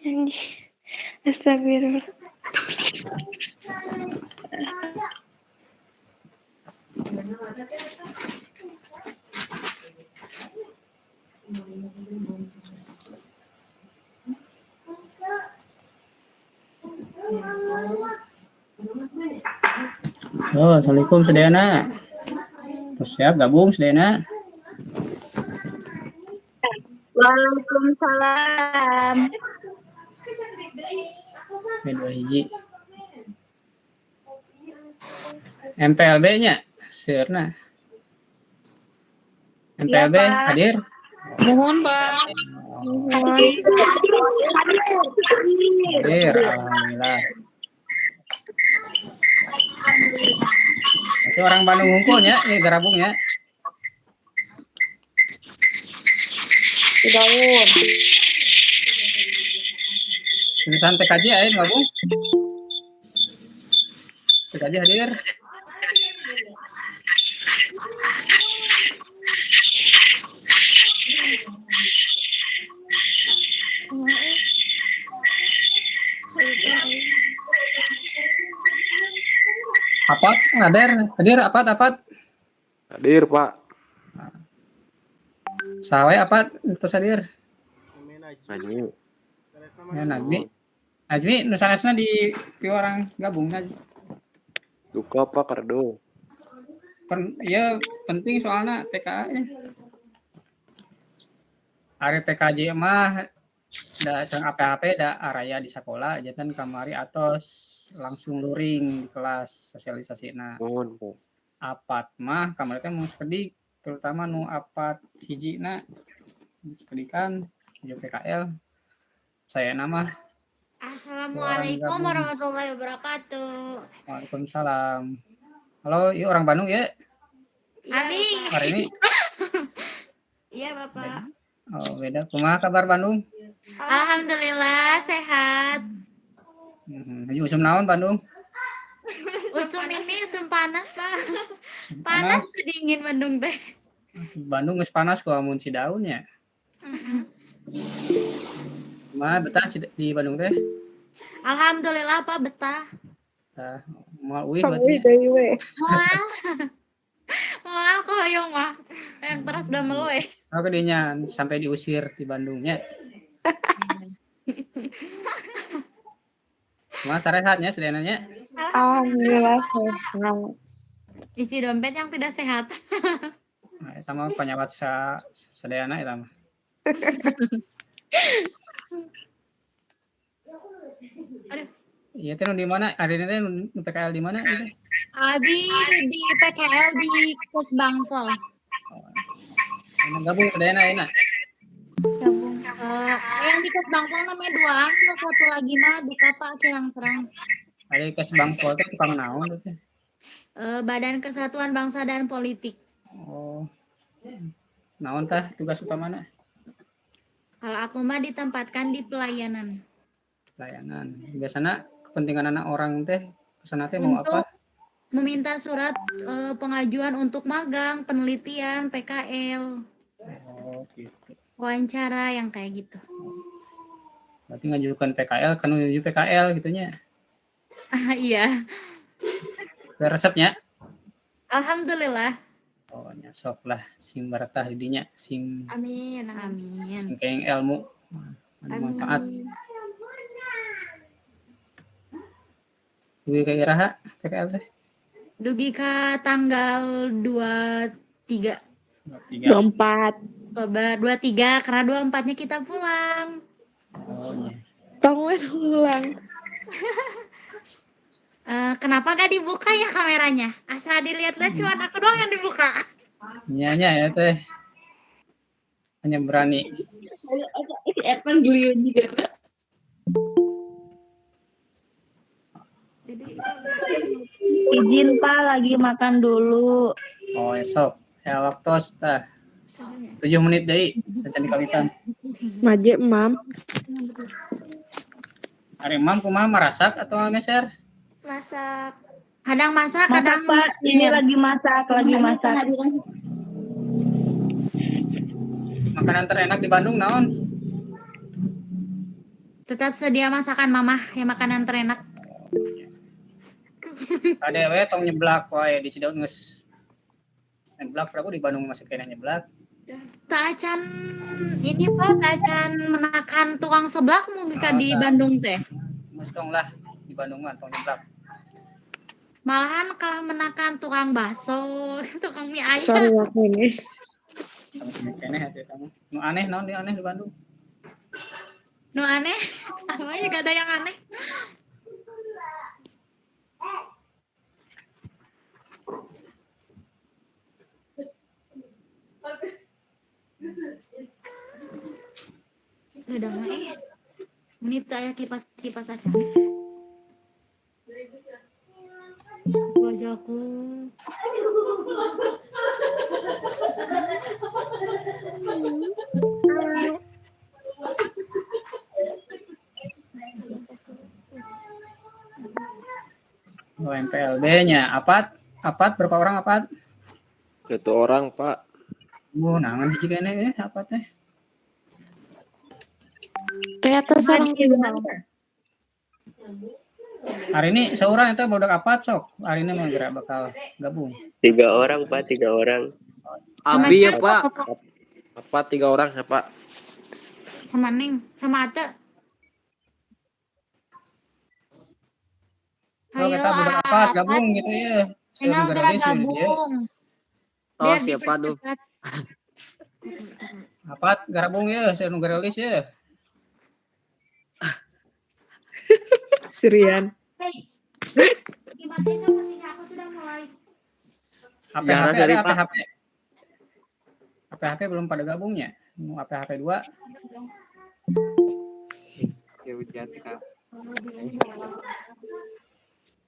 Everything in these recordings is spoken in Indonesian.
Anjir. Astagfirullah. Oh, assalamualaikum Sedena. Terus siap gabung Sedena. Waalaikumsalam. Dua hiji. MPLB-nya sirna. MPLB Ya, Pak. hadir. Mohon, Pak. Hadir, alhamdulillah. Itu orang Bandung hungkulnya, Garabungnya. Daun. Tulisan TKJ ayo gabung. TKJ hadir. Apat hadir apat. Hadir, Pak. Sawe apat terus hadir. Najmi. Ya Najmi nusanesna di orang gabung aja. Duka Pak Kardo. Ya penting soalnya TKA ya. Ari TKJ mah da sang apa-apa da araya di sekolah jatan kamari atos langsung luring di kelas sosialisasina. Nuhun, Pak. Apat mah kamari teh mau sekedik terutama nu apat hijina sekedikan di PKL. Saya nama Assalamualaikum warahmatullahi wabarakatuh. Waalaikumsalam. Halo, iya orang Bandung ya? Abi. Hari ini? Iya, Bapak. Oh, beda. Kumaha kabar Bandung? Alhamdulillah sehat. Usum naon Bandung? Usum ini usum panas, Pak. Panas dingin Bandung teh. Bandung geus panas ku amun si daunnya. Kumaha betah di Bandung teh? Alhamdulillah Pak betah. Tah, moal uih berarti. Moal kok hoyong mah. Yang terus udah melueh. Oh, kadinya sampai diusir di Bandungnya. Kumaha sarehatnya sedenanya? Alhamdulillah. Isi dompet yang tidak sehat. Nah, sama penyawat sedayana eta mah. Iya teh di mana? Hari ini teh PKL di mana? Abi di PKL di Kesbangpol. Gabung sedayana enak. Gabung. Yang di Kesbangpol namanya Duang, satu lagi mah Duka Pak Kirang-Terang. Ada Kesbangpol teh tukang naon teh? Badan Kesatuan Bangsa dan Politik. Oh. Naon tah tugas utamana? Kalau aku mah ditempatkan di pelayanan. Pelayanan. Biasanya kepentingan anak orang teh kesana teh mau apa? Meminta surat pengajuan untuk magang, penelitian, PKL. Oh, gitu. Wawancara yang kayak gitu. Berarti ngajukan PKL kan ngajukan PKL gitunya. Iya. Resepnya? Alhamdulillah. Oh, nyasok lah sim baratah didinya, sim. Amin. Sim kayang ilmu. Manfaat. Dugi ka iraha PKL teh? Dugi ka tanggal 23. 24. Oktober 23 karena 24-nya kita pulang. Oh iya. Pengen pulang. Kenapa gak dibuka ya kameranya? Asal dilihat-lihat cuma aku doang yang dibuka. Nyanya ya teh. Hanya berani. Evan geliun juga. Izin Pak, lagi makan dulu. Oh esok. Ya waktos tah. 7 menit deui sacan dikalitan. Maje Mam. Ari mam kumaha marasak atau ngeser? Masak. Kadang masak, Masak kadang Pak, ini lagi masak. Makanan terenak di Bandung naon? Tetap sedia masakan mamah yang makanan terenak. Ada we tong nyeblak wae di Cidaun geus nyeblak aku di Bandung masih kena nyeblak. Tak acan ini Pak, tak acan menakan tukang seblak mungkin di Bandung teh. Mustong lah di Bandung mah tong nyeblak. Malahan kalah menakan tukang bakso, tukang mie ayam. Sorry aku ini. Kamu keneh atuh kamu. Nu aneh naon di aneh di Bandung? Nu aneh, apa ya gak ada yang aneh. Udah mah menit ya kipas aja. Wajahku. Oh, MPLB-nya apat berapa orang apat? 1 orang, Pak. Nangan hiji kene apa teh? Kayak terserah Hari ini sauran itu budak apat sok. Hari ini mah gerak bakal gabung. 3 orang, Pak, 3 orang. Abi ya, Pak. Apa 3 orang ya, Pak? Sama Ning, sama Ate. Oh, kita budak apat gabung gitu ya. Tinggal gerak gabung. Oh, siapa tuh? Apat gabung ya, saya nunggu rilis ya. Sirian. Gimana ini mesinnya? Aku sudah mulai. HP belum pada gabungnya. Mau HP 2. Ya hujan, Kak.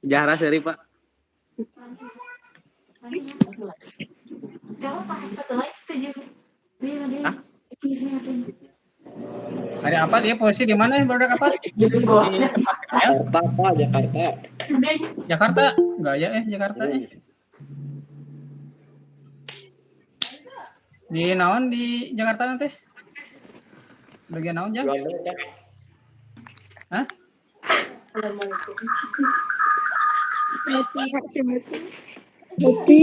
Jahra seri, Pak. Kamu pakai satu lagi setuju. Hah? Hari apa dia posisi di mana budak apat? Di tempat KL? Pak, Jakarta. Jakarta? Enggak ya Jakarta Di naon di Jakarta nanti? Bagian naon Jang? Hah? Mati.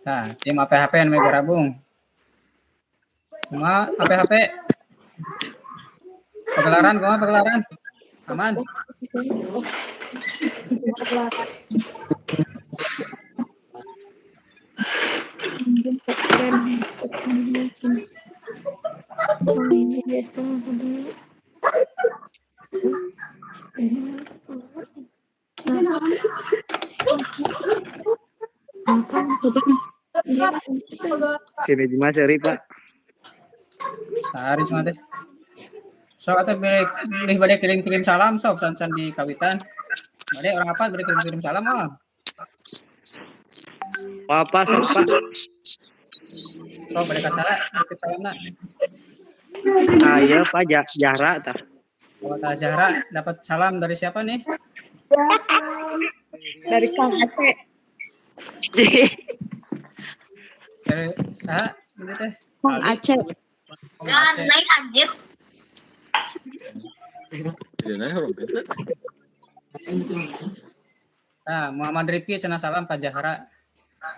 Nah, tim HP yang mega rabung. Cuma HP. Pagelaran. Aman. Sini di Mas seri, Pak. Sehari semua teh. Sok atau pilih bade kirim salam sok sancan di kawitan. Bade orang apa bade kirim salam oh. Apa, Pak? Sok bade kasara kirim salamna. Ayo, Pak, Jahra tah. Kota Zahra dapat salam dari siapa nih? Dari Kang Aceh. Dari saha gitu teh. Kang Aceh. Jangan naik anjir. Nah, Muhammad Rifki cenah salam ka Zahra.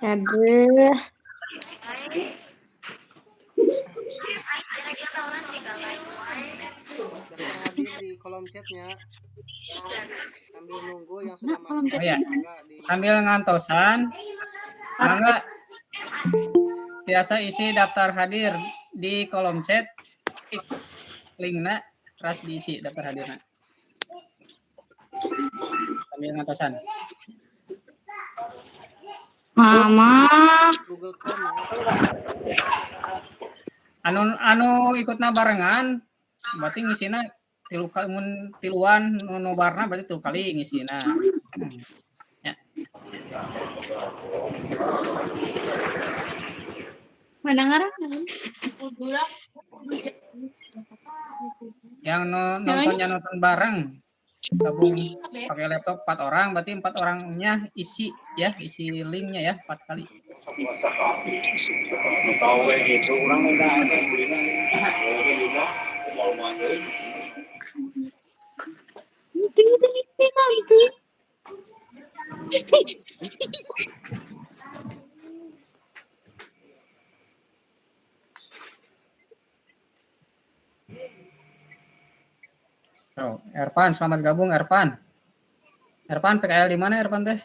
Aduh. Di kolom chatnya sambil nunggu yang sudah masuk. Oh ya, sambil ngantosan, mangga biasa isi daftar hadir di kolom chat, linknya ras diisi daftar hadirnya. Sambil ngantosan. Mama. Google Chrome ya. Anu ikutna barengan, berarti ngisina tiluan nobarna berarti 3 kali ngisina. Ya. Mana ngarang? Yang nonton bareng gabung pakai laptop 4 orang, berarti 4 orangnya isi linknya ya 4 kali. Tahu kayak gitu, orang udah ada Nanti. Oh, Erpan, selamat gabung Erpan. Erpan PKL di mana Erpan teh?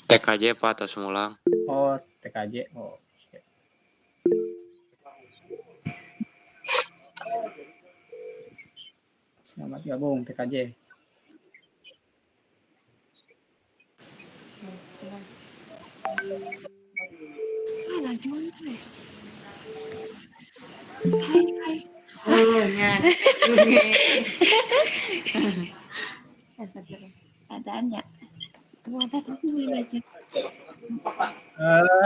TKJ Pak atas mulang. Oh, TKJ. Oh, siap. Selamat gabung TKJ. Adanya. Ternyata sih belajar.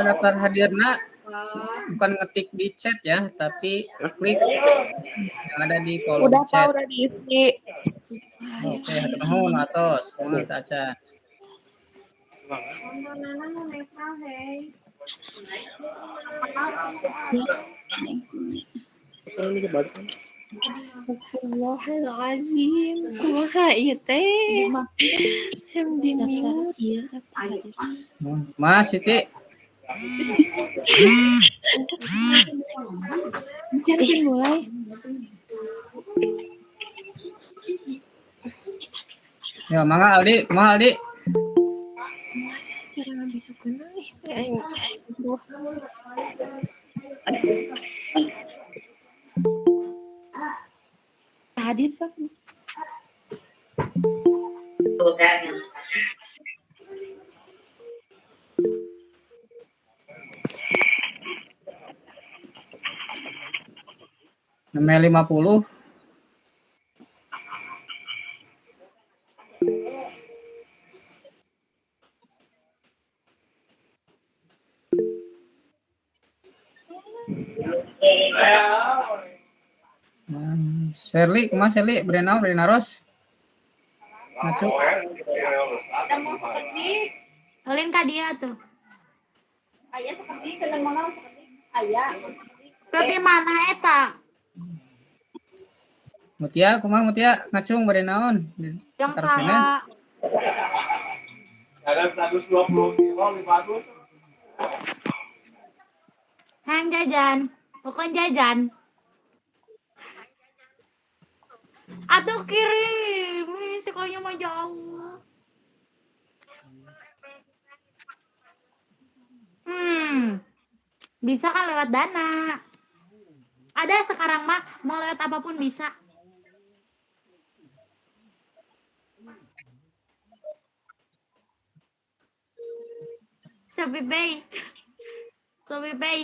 Daftar hadirna bukan ngetik di chat ya, tapi klik yang ada di kolom Udah chat. Pak, udah diisi. Oke, hatur nuhun atos. Kumaha teh acan. Astagfirullahaladzim. Kumaha ieu teh? Yang di mute. Mas Siti, Jangan mulai. ya mangga Aldi, kumaha Aldi? Masa cara ngabisukeun ih teh aing. Astagfirullah. Hadir sok. Nemeh 50. Sherly, kumaha Sherly? Beri naros. Ngacu. Ulin ka dia tuh. Tapi mana eta? Mutia, kumaha Mutia? Ngacung bari naon? Yang Antar senen. saha? ada 120 kilo lebih bagus. Hang jajan. Bukan jajan. Atuh kirim. Ih, sekolahnya mah jauh. Bisa kan lewat Dana. Ada sekarang mah mau lewat apapun bisa. Shopee Pay. Shopee Pay.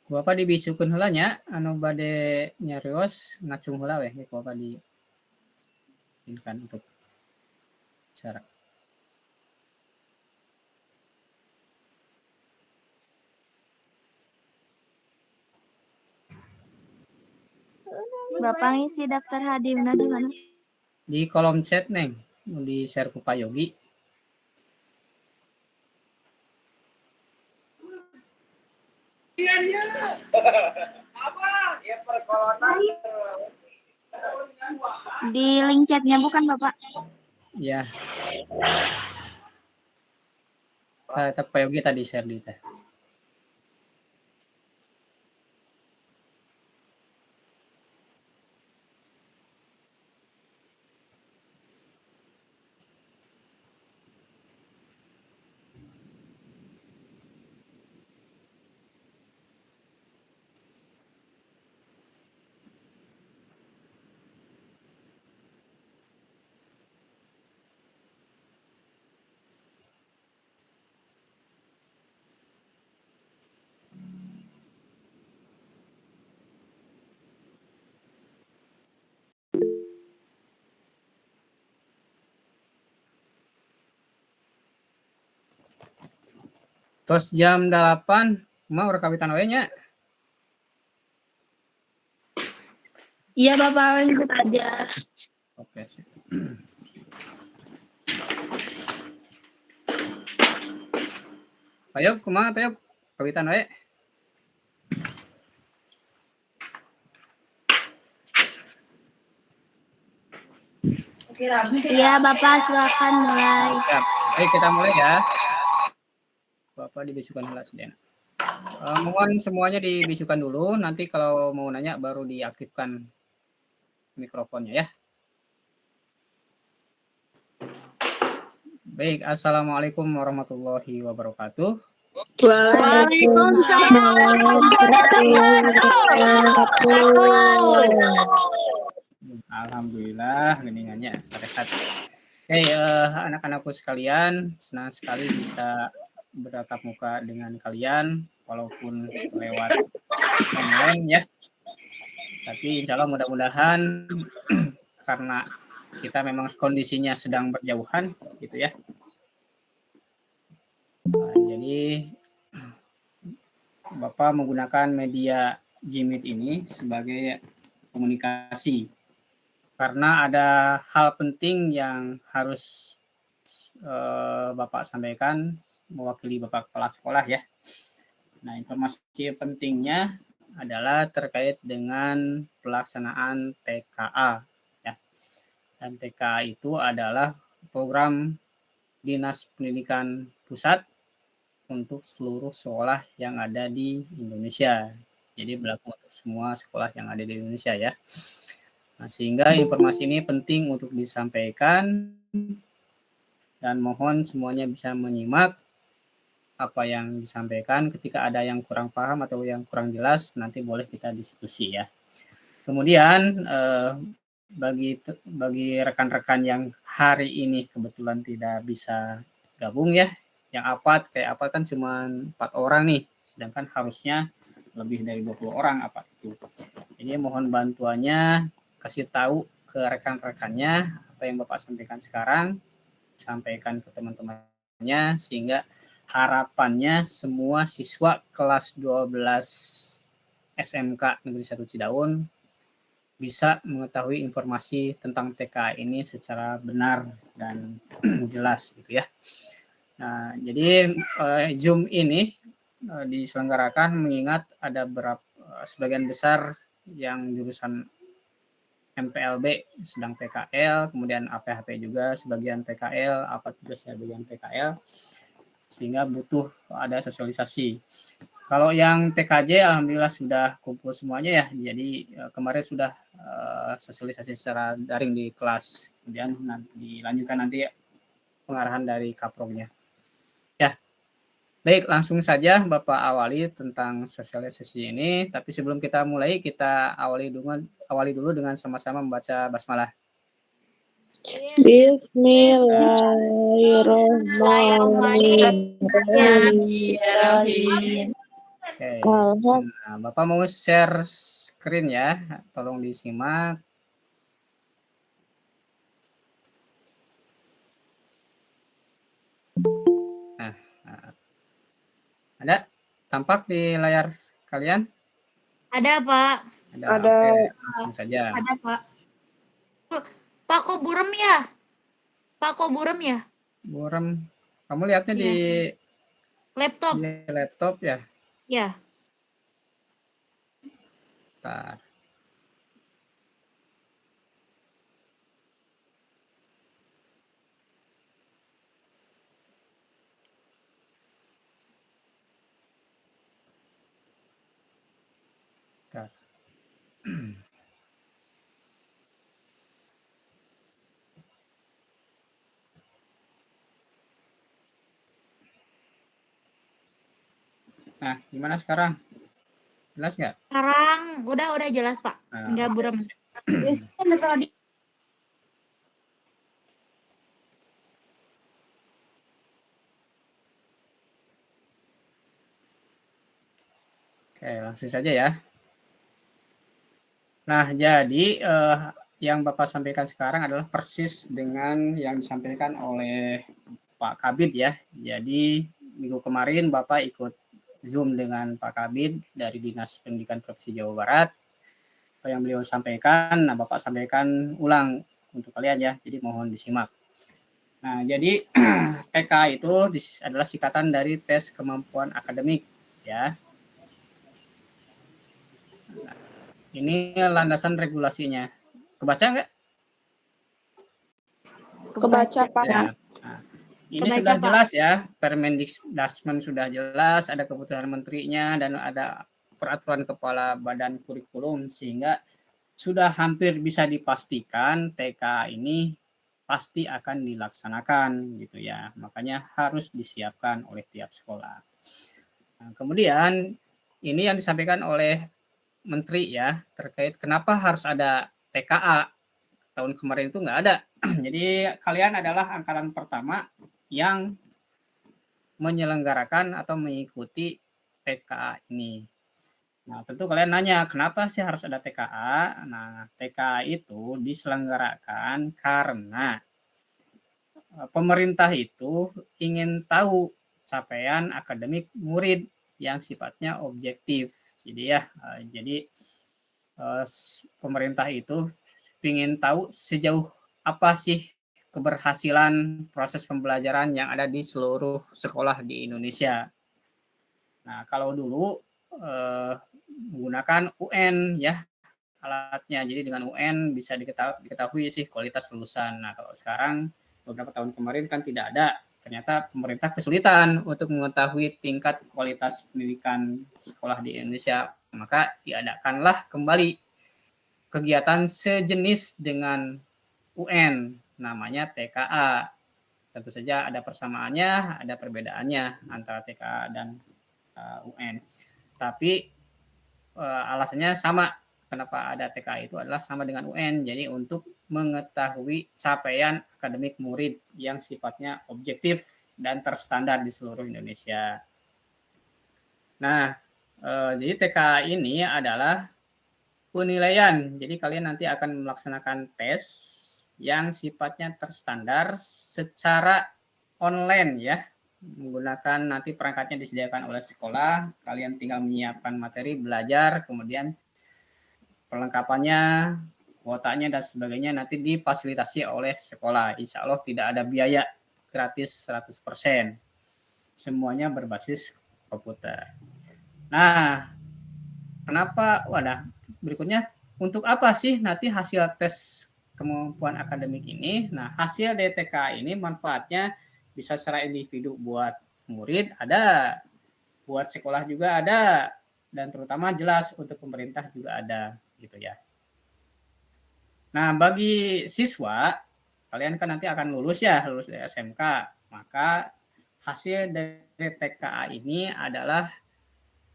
Ku apa dibisukeun heula nya anu bade nyarios ngacung heula we ku apa di kan untuk cara. Bapak ngisi daftar hadirna di mana? Di kolom chat Neng, di share ku Pak Yogi. Di link chatnya bukan Bapak? Ya. Tak Pak Yogi tadi share di teh. Terus jam 8 mau rekawitan we nya. Iya Bapak, lanjut aja. Oke sih. Payog kumaha Payog? Kawitan we. Iya Bapak, silakan mulai. Siap. Baik, kita mulai ya. Bapak dibisukan heula sedena. Mohon semuanya dibisukan dulu, nanti kalau mau nanya baru diaktifkan mikrofonnya ya. Baik, assalamualaikum warahmatullahi wabarakatuh. Alhamdulillah, geningannya sehat. Anak-anakku sekalian, senang sekali bisa bertatap muka dengan kalian, walaupun lewat online ya. Tapi insya Allah mudah-mudahan karena kita memang kondisinya sedang berjauhan, gitu ya. Nah, jadi Bapak menggunakan media Jimit ini sebagai komunikasi karena ada hal penting yang harus Bapak sampaikan mewakili Bapak kepala sekolah ya. Nah, informasi pentingnya adalah terkait dengan pelaksanaan TKA ya. Dan TKA itu adalah program Dinas Pendidikan Pusat untuk seluruh sekolah yang ada di Indonesia. Jadi berlaku untuk semua sekolah yang ada di Indonesia ya. Nah, sehingga informasi ini penting untuk disampaikan dan mohon semuanya bisa menyimak apa yang disampaikan. Ketika ada yang kurang paham atau yang kurang jelas, nanti boleh kita diskusi ya. Kemudian bagi rekan-rekan yang hari ini kebetulan tidak bisa gabung ya, yang kayak apa kan cuma 4 orang nih, sedangkan harusnya lebih dari 20 orang apa itu. Jadi mohon bantuannya, kasih tahu ke rekan-rekannya apa yang Bapak sampaikan sekarang, sampaikan ke teman-temannya, sehingga harapannya semua siswa kelas 12 SMK Negeri 1 Cidaun bisa mengetahui informasi tentang TKA ini secara benar dan jelas gitu ya. Nah, jadi Zoom ini diselenggarakan mengingat ada sebagian besar yang jurusan MPLB sedang PKL, kemudian APHP juga sebagian PKL, apa juga sebagian PKL, sehingga butuh ada sosialisasi. Kalau yang TKJ alhamdulillah sudah kumpul semuanya ya, jadi kemarin sudah sosialisasi secara daring di kelas, kemudian dilanjutkan nanti pengarahan dari kaprognya. Ya, baik langsung saja Bapak awali tentang sosialisasi ini. Tapi sebelum kita mulai, kita awali dulu dengan sama-sama membaca basmalah. Bismillahirrahmanirrahim. Oke. Nah, Bapak mau share screen ya, tolong disimak. Nah, ada tampak di layar kalian? Ada Pak. Ada. Oke, langsung saja. Ada Pak. Pak kok burem ya? Pak kok burem ya? Burem. Kamu lihatnya di Laptop. di laptop ya? Ya. Bentar. Bentar. Nah, gimana sekarang? Jelas nggak? Sekarang udah jelas Pak. Nah, Enggak burem. Oke, langsung saja ya. Nah, jadi yang Bapak sampaikan sekarang adalah persis dengan yang disampaikan oleh Pak Kabid ya. Jadi minggu kemarin Bapak ikut Zoom dengan Pak Kabid dari Dinas Pendidikan Provinsi Jawa Barat. Apa yang beliau sampaikan, nah Bapak sampaikan ulang untuk kalian ya, jadi mohon disimak. Nah, jadi TK itu adalah singkatan dari tes kemampuan akademik ya. Nah, ini landasan regulasinya. Kebaca nggak? Kebaca, Pak. Ya. Nah, ini Kebaca, sudah Pak. jelas ya, Permendikbudrismen sudah jelas, ada keputusan menterinya dan ada peraturan kepala badan kurikulum, sehingga sudah hampir bisa dipastikan TK ini pasti akan dilaksanakan gitu ya. Makanya harus disiapkan oleh tiap sekolah. Nah, kemudian ini yang disampaikan oleh Menteri ya, terkait kenapa harus ada TKA. Tahun kemarin itu nggak ada. Jadi kalian adalah angkatan pertama yang menyelenggarakan atau mengikuti TKA ini. Nah, tentu kalian nanya, kenapa sih harus ada TKA? Nah, TKA itu diselenggarakan karena pemerintah itu ingin tahu capaian akademik murid yang sifatnya objektif. Jadi pemerintah itu ingin tahu sejauh apa sih keberhasilan proses pembelajaran yang ada di seluruh sekolah di Indonesia. Nah, kalau dulu menggunakan UN ya alatnya, jadi dengan UN bisa diketahui sih kualitas lulusan. Nah, kalau sekarang beberapa tahun kemarin kan tidak ada, ternyata pemerintah kesulitan untuk mengetahui tingkat kualitas pendidikan sekolah di Indonesia, maka diadakanlah kembali kegiatan sejenis dengan UN, namanya TKA. Tentu saja ada persamaannya, ada perbedaannya antara TKA dan UN. Tapi alasannya sama, kenapa ada TKA itu adalah sama dengan UN. Jadi untuk mengetahui capaian akademik murid yang sifatnya objektif dan terstandar di seluruh Indonesia. Nah, jadi TKA ini adalah penilaian. Jadi kalian nanti akan melaksanakan tes yang sifatnya terstandar secara online ya. Menggunakan nanti perangkatnya disediakan oleh sekolah, kalian tinggal menyiapkan materi belajar, kemudian perlengkapannya, kuotanya dan sebagainya nanti difasilitasi oleh sekolah. Insya Allah tidak ada biaya, gratis 100%. Semuanya berbasis komputer. Nah, kenapa? Berikutnya, untuk apa sih nanti hasil tes kemampuan akademik ini? Nah, hasil DTK ini manfaatnya bisa secara individu buat murid ada, buat sekolah juga ada, dan terutama jelas untuk pemerintah juga ada gitu ya. Nah, bagi siswa, kalian kan nanti akan lulus dari SMK, maka hasil dari TKA ini adalah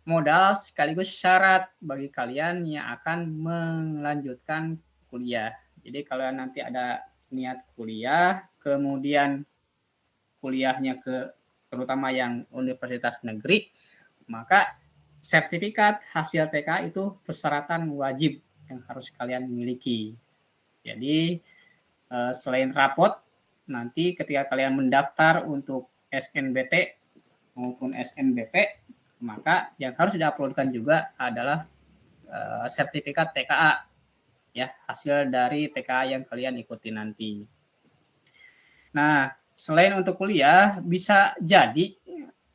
modal sekaligus syarat bagi kalian yang akan melanjutkan kuliah. Jadi kalau nanti ada niat kuliah, kemudian kuliahnya terutama yang universitas negeri, maka sertifikat hasil TK itu persyaratan wajib yang harus kalian miliki. Jadi selain rapot, nanti ketika kalian mendaftar untuk SNBT maupun SNBP, maka yang harus diuploadkan juga adalah sertifikat TKA ya, hasil dari TKA yang kalian ikuti nanti. Nah, selain untuk kuliah, bisa jadi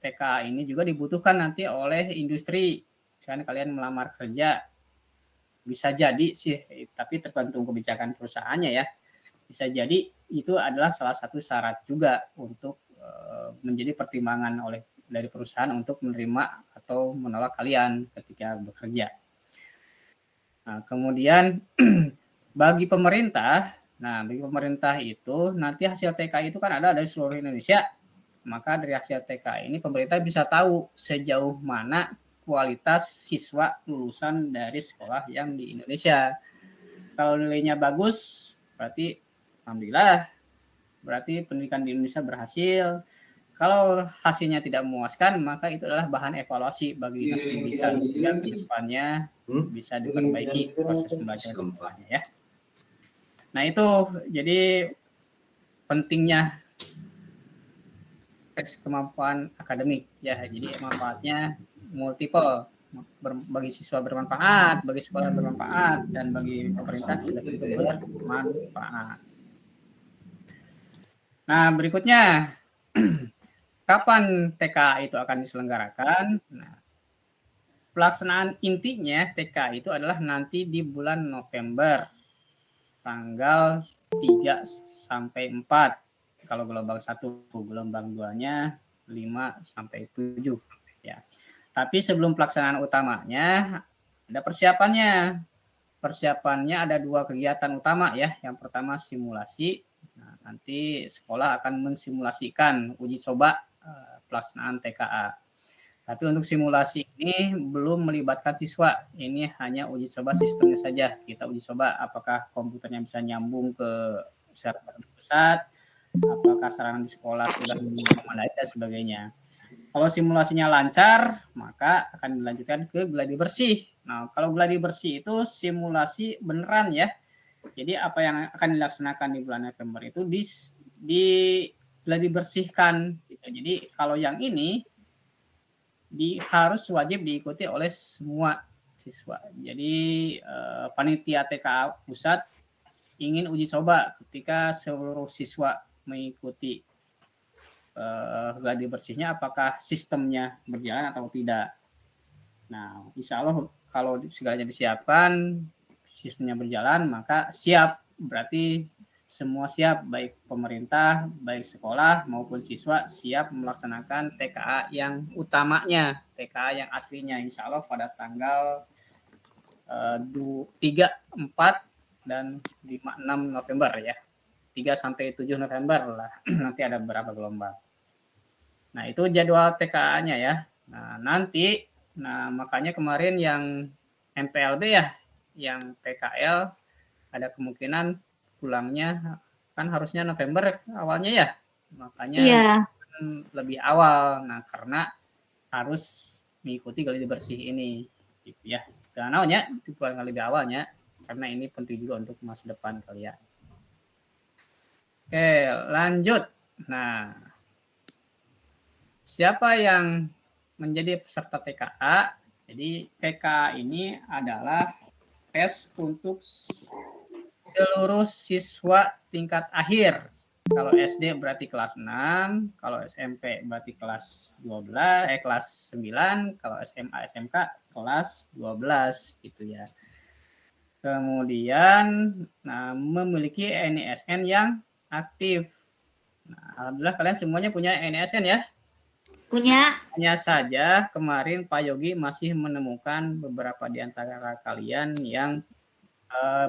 TKA ini juga dibutuhkan nanti oleh industri. Misalkan kalian melamar kerja, bisa jadi sih, tapi tergantung kebijakan perusahaannya ya. Bisa jadi itu adalah salah satu syarat juga untuk menjadi pertimbangan dari perusahaan untuk menerima atau menolak kalian ketika bekerja. Nah, kemudian bagi pemerintah itu nanti hasil TK itu kan ada dari seluruh Indonesia. Maka dari hasil TK ini pemerintah bisa tahu sejauh mana kualitas siswa lulusan dari sekolah yang di Indonesia. Kalau nilainya bagus, berarti alhamdulillah, berarti pendidikan di Indonesia berhasil. Kalau hasilnya tidak memuaskan, maka itu adalah bahan evaluasi bagi dinas pendidikan sehingga ke depannya bisa diperbaiki proses pembelajaran sekolahnya ya. Nah, itu jadi pentingnya tes kemampuan akademik ya. Jadi manfaatnya multiple, bagi siswa bermanfaat, bagi sekolah bermanfaat, dan bagi pemerintah sudah tentu bermanfaat. Nah, berikutnya kapan TKA itu akan diselenggarakan? Nah, pelaksanaan intinya TKA itu adalah nanti di bulan November, tanggal 3 sampai 4. Kalau gelombang 1, gelombang 2-nya 5 sampai 7 ya. Tapi sebelum pelaksanaan utamanya ada persiapannya. Persiapannya ada 2 kegiatan utama ya. Yang pertama simulasi. Nah, nanti sekolah akan mensimulasikan uji coba pelaksanaan TKA. Tapi untuk simulasi ini belum melibatkan siswa. Ini hanya uji coba sistemnya saja. Kita uji coba apakah komputernya bisa nyambung ke server pusat, apakah sarana di sekolah sudah memadai dan sebagainya. Kalau simulasinya lancar, maka akan dilanjutkan ke gladi bersih. Nah, kalau gladi bersih itu simulasi beneran ya. Jadi apa yang akan dilaksanakan di bulan November itu di gladi bersihkan. Gitu. Jadi kalau yang ini harus wajib diikuti oleh semua siswa. Jadi panitia TKA pusat ingin uji coba ketika seluruh siswa mengikuti gladi bersihnya apakah sistemnya berjalan atau tidak. Nah, insya Allah kalau segalanya disiapkan, sistemnya berjalan, maka siap. Berarti semua siap, baik pemerintah, baik sekolah maupun siswa siap melaksanakan TKA yang utamanya, TKA yang aslinya, insya Allah pada tanggal 3, 4, dan 5, 6 November ya. 3 sampai 7 November lah. Nanti ada beberapa gelombang. Nah, itu jadwal TKA-nya ya. Nah, nanti makanya kemarin yang MPLB ya, yang PKL ada kemungkinan pulangnya kan harusnya November awalnya ya. Makanya lebih awal. Nah, karena harus mengikuti gladi bersih ini gitu ya. Dan awalnya dipulang lebih awalnya karena ini penting juga untuk masa depan kalian. Oke, lanjut. Nah, siapa yang menjadi peserta TKA? Jadi TKA ini adalah tes untuk seluruh siswa tingkat akhir. Kalau SD berarti kelas 6, kalau SMP berarti kelas 12, kelas 9, kalau SMA SMK kelas 12 gitu ya. Kemudian memiliki NISN yang aktif. Nah, alhamdulillah kalian semuanya punya NISN ya? Punya. Hanya saja kemarin Pak Yogi masih menemukan beberapa di antara kalian yang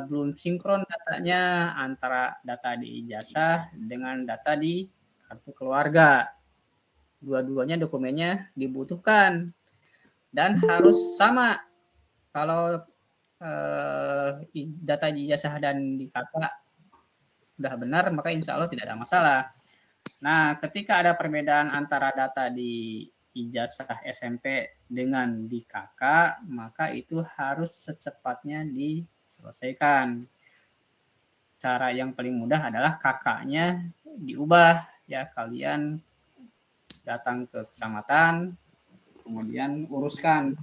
belum sinkron datanya antara data di ijazah dengan data di kartu keluarga. Dua-duanya dokumennya dibutuhkan dan harus sama. Kalau data di ijazah dan di KK sudah benar, maka insya Allah tidak ada masalah. Nah, ketika ada perbedaan antara data di ijazah SMP dengan di KK, maka itu harus secepatnya diselesaikan. Cara yang paling mudah adalah KK-nya diubah ya, kalian datang ke kecamatan, kemudian uruskan,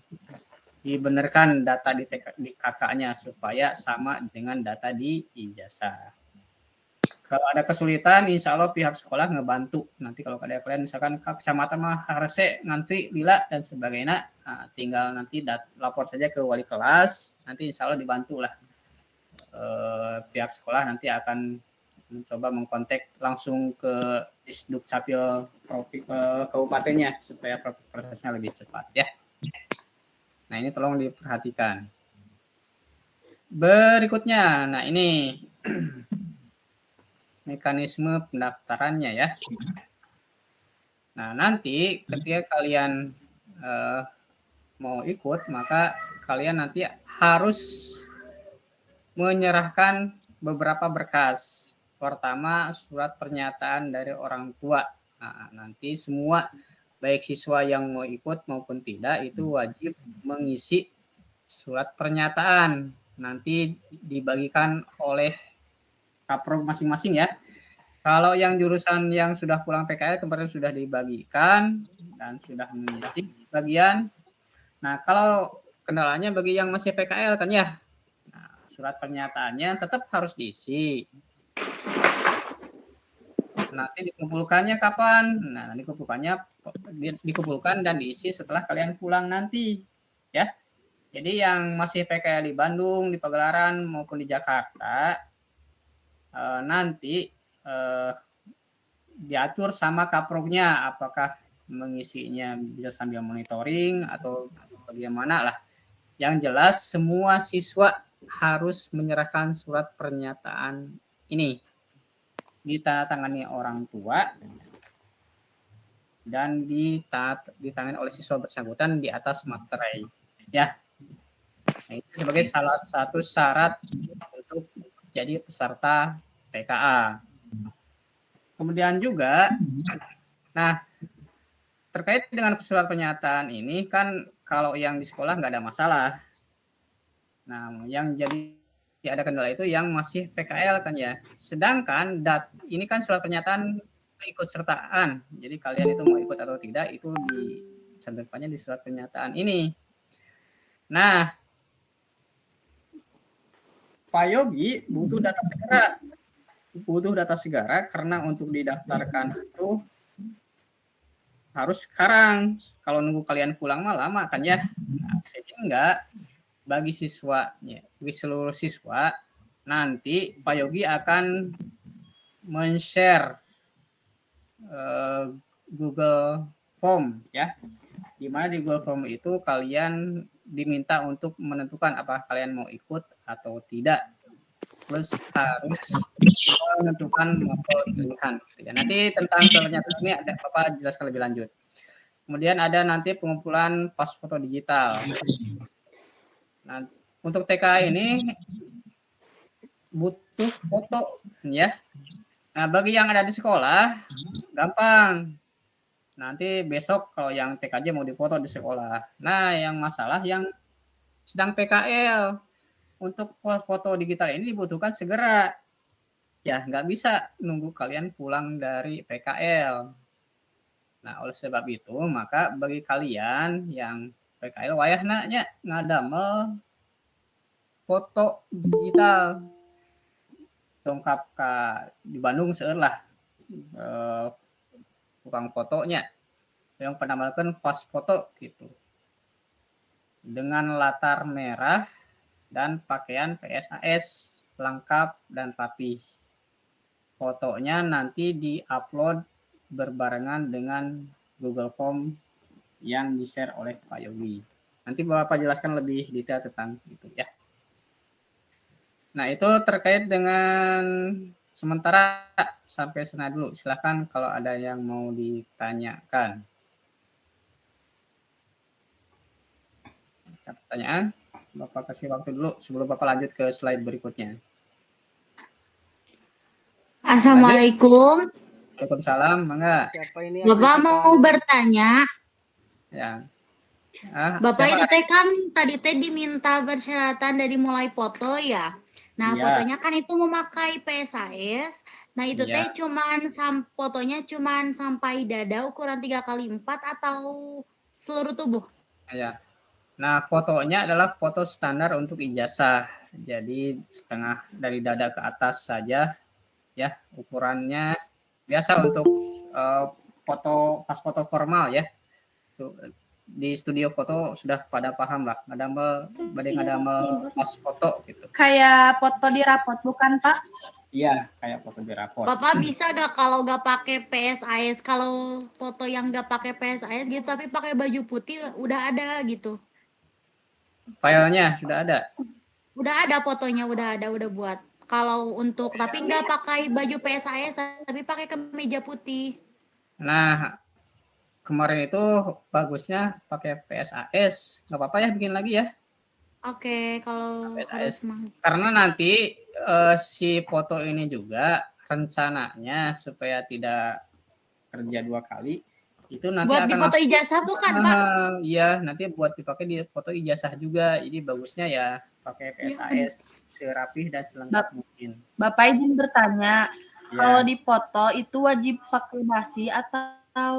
dibenarkan data di KK-nya supaya sama dengan data di ijazah. Kalau ada kesulitan, insya Allah pihak sekolah ngebantu. Nanti kalau ada kalian misalkan ke kecamatan mah harusnya nanti lila dan sebagainya, tinggal nanti lapor saja ke wali kelas, nanti insya Allah dibantu lah. Pihak sekolah nanti akan mencoba mengkontak langsung ke Disduk Capil kabupatennya supaya prosesnya lebih cepat ya. Nah, ini tolong diperhatikan. Berikutnya, nah ini mekanisme pendaftarannya ya. Nah, nanti ketika kalian mau ikut, maka kalian nanti harus menyerahkan beberapa berkas. Pertama, surat pernyataan dari orang tua. Nah, nanti semua baik siswa yang mau ikut maupun tidak itu wajib mengisi surat pernyataan. Nanti dibagikan oleh kaprok masing-masing ya. Kalau yang jurusan yang sudah pulang PKL kemarin sudah dibagikan dan sudah mengisi bagian. Nah, kalau kendalanya bagi yang masih PKL kan ya, nah, surat pernyataannya tetap harus diisi. Nanti dikumpulkannya kapan? Nah, dikumpulkan dan diisi setelah kalian pulang nanti, ya. Jadi yang masih PKL di Bandung, di Pagelaran maupun di Jakarta, nanti diatur sama kaproknya apakah mengisinya bisa sambil monitoring atau bagaimana lah. Yang jelas semua siswa harus menyerahkan surat pernyataan ini ditandatangani orang tua dan ditangani oleh siswa bersangkutan di atas materai, ya. Nah, itu sebagai salah satu syarat untuk jadi peserta TKA. Kemudian juga, nah terkait dengan surat pernyataan ini kan kalau yang di sekolah nggak ada masalah. Nah, yang jadi ada kendala itu yang masih PKL kan ya. Sedangkan ini kan surat pernyataan keikutsertaan. Jadi kalian itu mau ikut atau tidak itu dicantumkannya di surat pernyataan ini. Nah, Pak Yogi butuh data segera. Butuh data segera karena untuk didaftarkan itu harus sekarang. Kalau nunggu kalian pulang mah lama kan ya. Nah, sehingga bagi siswanya, bagi seluruh siswa nanti Pak Yogi akan men-share Google Form ya. Di mana di Google Form itu kalian diminta untuk menentukan apakah kalian mau ikut atau tidak. Plus harus menentukan model pilihan. Ya. Nanti tentang soalnya ini ada Bapak jelaskan lebih lanjut. Kemudian ada nanti pengumpulan pas foto digital. Nah, untuk TK ini butuh foto ya. Nah, bagi yang ada di sekolah gampang. Nanti besok kalau yang TK aja mau difoto di sekolah. Nah, yang masalah yang sedang PKL. Untuk foto digital ini dibutuhkan segera. Ya, nggak bisa nunggu kalian pulang dari PKL. Nah, oleh sebab itu, maka bagi kalian yang PKL wayah naknya ngadamel foto digital. Dongkap di Bandung seueur lah tukang fotonya. Yang penampilkan pas foto gitu. Dengan latar merah dan pakaian PSAS lengkap dan rapi. Fotonya nanti di-upload berbarengan dengan Google Form yang di-share oleh Pak Yogi. Nanti Bapak jelaskan lebih detail tentang itu ya. Nah, itu terkait dengan sementara sampai sana dulu. Silakan kalau ada yang mau ditanyakan. Pertanyaan? Bapak kasih waktu dulu sebelum Bapak lanjut ke slide berikutnya. Assalamualaikum. Waalaikumsalam, mangga. Siapa ini? Bapak mau bertanya. Ya. Bapak siapa? ini teh kan tadi teh diminta persyaratan dari mulai foto ya. Nah, Iya. fotonya kan itu memakai PSAS. Nah, itu Iya. teh fotonya cuman sampai dada ukuran 3x4 atau seluruh tubuh? Ya. Nah, fotonya adalah foto standar untuk ijazah. Jadi setengah dari dada ke atas saja ya, ukurannya biasa untuk foto pas foto formal ya. Tuh, di studio foto sudah pada paham lah, ngadamel pas foto gitu. Kayak foto di rapot bukan Pak? Iya, kayak foto di rapot. Bapak bisa gak kalau gak pakai PSAS, kalau foto yang gak pakai PSAS gitu tapi pakai baju putih udah ada gitu? Filenya sudah ada. Udah ada fotonya, udah buat. Kalau untuk tapi nggak pakai baju PSAS tapi pakai kemeja putih. Nah, kemarin itu bagusnya pakai PSAS. Nggak apa-apa ya bikin lagi ya. Oke, kalau harus karena nanti si foto ini juga rencananya supaya tidak kerja 2 kali itu nanti buat akan di foto ijazah bukan Pak? Iya, nanti buat dipakai di foto ijazah juga. Jadi bagusnya ya pakai PSAS serapih dan selengkap mungkin. Bapak izin bertanya, Kalau Ya, dipoto itu wajib pakai dasi atau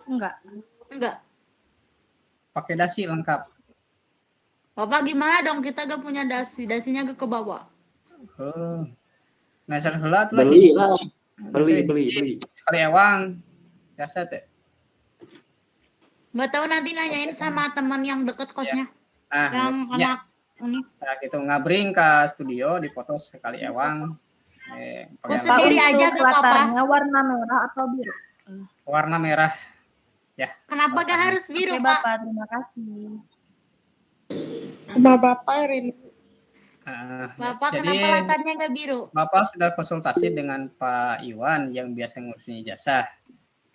enggak? Enggak. pakai dasi lengkap. Bapak gimana dong? Kita gak punya dasi. Dasinya gak ke bawah. Oh. Nah, heula tuh Beli lah. Beli. sekali ewang. Biasa teh. Nggak tahu, nanti nanyain sama teman yang deket kosnya. Nah, Yang ya, anak ini. nah, gitu ngabring ke studio dipoto sekali ewang. Ku Pakai Pak, sendiri untuk aja gak apa-apa. latarnya warna merah atau biru? warna merah. Kenapa gak harus biru, Oke, Pak? Bapak, terima kasih. Bapak, Jadi kenapa latarnya gak biru? Bapak sudah konsultasi dengan Pak Iwan yang biasa ngurusin ijazah.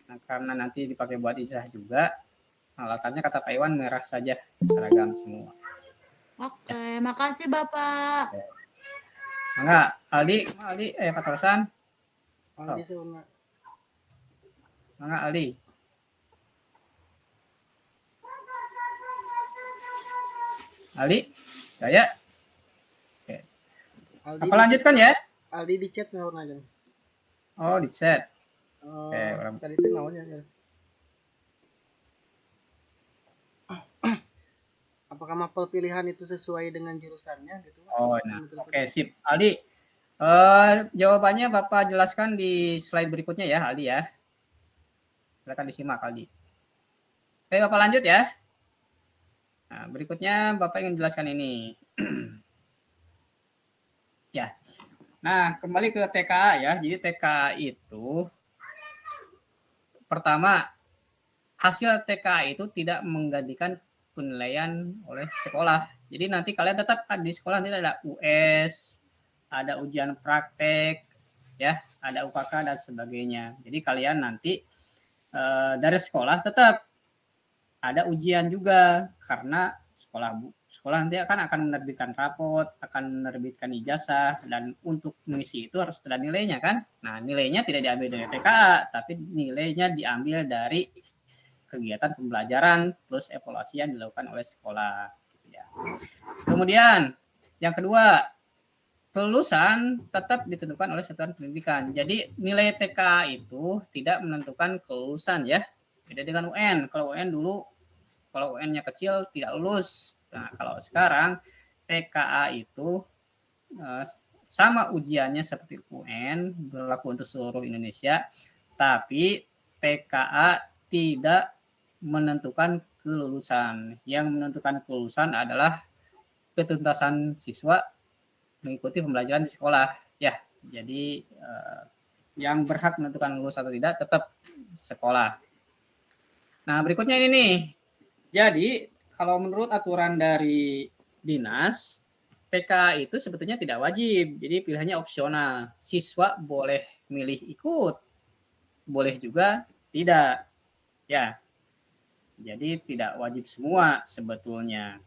Nah, karena nanti dipakai buat ijazah juga, alatannya kata Pak Iwan merah saja, seragam semua. Oke, makasih Bapak. Enggak, Aldi, Pak Tarsan, Aldi tuh enggak. enggak Aldi. Aldi, saya. Aldi Apa lanjutkan ya? Aldi di chat sahur aja. Oh, di chat. Oh, orang- tadi itu naonnya guys. Apakah mapel pilihan itu sesuai dengan jurusannya gitu? Oh, nah, oke, sip. Aldi, jawabannya Bapak jelaskan di slide berikutnya ya, Aldi ya. Silakan disimak, Aldi. Oke, Bapak lanjut ya. Nah, berikutnya Bapak ingin jelaskan ini. Ya. Nah, kembali ke TKA ya. Jadi TKA itu pertama, hasil TKA itu tidak menggantikan penilaian oleh sekolah. Jadi nanti kalian tetap di sekolah nanti ada US, ada ujian praktek, ya, ada UKK dan sebagainya. Jadi kalian nanti dari sekolah tetap ada ujian juga karena sekolah nanti akan menerbitkan rapot, akan menerbitkan ijazah, dan untuk mengisi itu harus ada nilainya kan. Nah, nilainya tidak diambil dari TKA, tapi nilainya diambil dari kegiatan pembelajaran plus evaluasi yang dilakukan oleh sekolah. Kemudian yang kedua, kelulusan tetap ditentukan oleh satuan pendidikan. Jadi nilai TKA itu tidak menentukan kelulusan ya. Beda dengan UN. Kalau UN dulu, kalau UN-nya kecil tidak lulus. Nah, kalau sekarang TKA itu sama ujiannya seperti UN, berlaku untuk seluruh Indonesia, tapi TKA tidak menentukan kelulusan. Yang menentukan kelulusan adalah ketuntasan siswa mengikuti pembelajaran di sekolah ya. Jadi yang berhak menentukan lulus atau tidak tetap sekolah. Nah, berikutnya ini nih. Jadi kalau menurut aturan dari dinas, TK itu sebetulnya tidak wajib. Jadi pilihannya opsional. Siswa boleh milih ikut, boleh juga tidak. Ya. Jadi tidak wajib semua sebetulnya.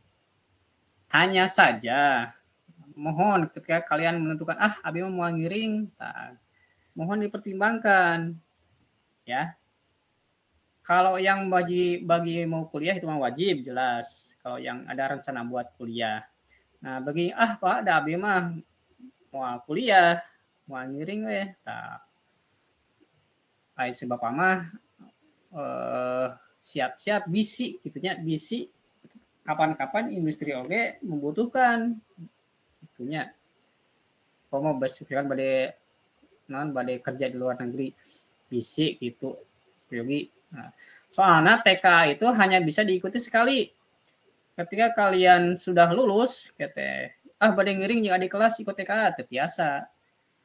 Hanya saja mohon ketika kalian menentukan abi mau ngiring, mohon dipertimbangkan ya. Kalau yang bagi mau kuliah itu mah wajib jelas. Kalau yang ada rencana buat kuliah. Nah, bagi Pak ada abi mah mau kuliah, mau ngiring weh, ai sebab mah siap-siap bisi gitunya, bisi kapan-kapan industri oge membutuhkan itunya. Kalau mau berpikiran badai kerja di luar negeri bisi gitu. Nah, soalnya TK itu hanya bisa diikuti sekali. Ketika kalian sudah lulus, badai ngiring yang di kelas ikut TK terbiasa.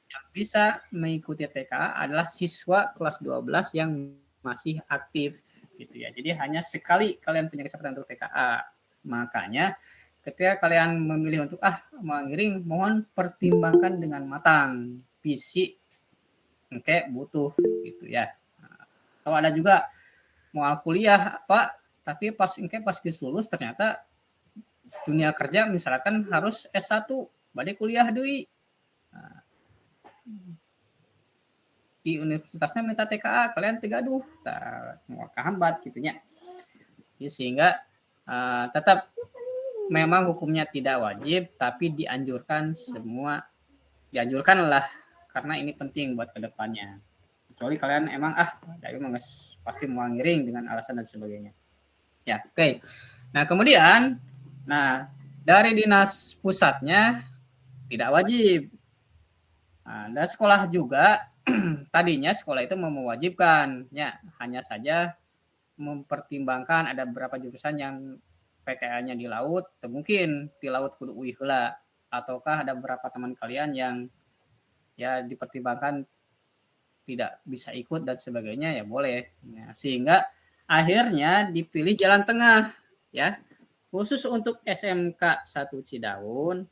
Yang bisa mengikuti TK adalah siswa kelas 12 yang masih aktif gitu ya. Jadi hanya sekali kalian punya kesempatan untuk TKA. Makanya ketika kalian memilih untuk mau ngiring, mohon pertimbangkan dengan matang. Fisik butuh gitu ya. Atau ada juga mau kuliah tapi pas lulus ternyata dunia kerja misalkan harus S1, badai kuliah deui. Di universitasnya minta TKA, kalian tegaduh, mau kehambat gitunya. Jadi sehingga tetap memang hukumnya tidak wajib, tapi dianjurkanlah karena ini penting buat kedepannya. Kecuali kalian emang dari pasti mau ngiring dengan alasan dan sebagainya. Ya, oke. Nah, kemudian dari dinas pusatnya tidak wajib. Nah, dan sekolah juga tadinya sekolah itu mewajibkan, ya, hanya saja mempertimbangkan ada beberapa jurusan yang PKL-nya di laut, mungkin di laut kudu uih heula, ataukah ada beberapa teman kalian yang ya dipertimbangkan tidak bisa ikut dan sebagainya, ya boleh. Nah, sehingga akhirnya dipilih jalan tengah, ya. Khusus untuk SMK 1 Cidaun,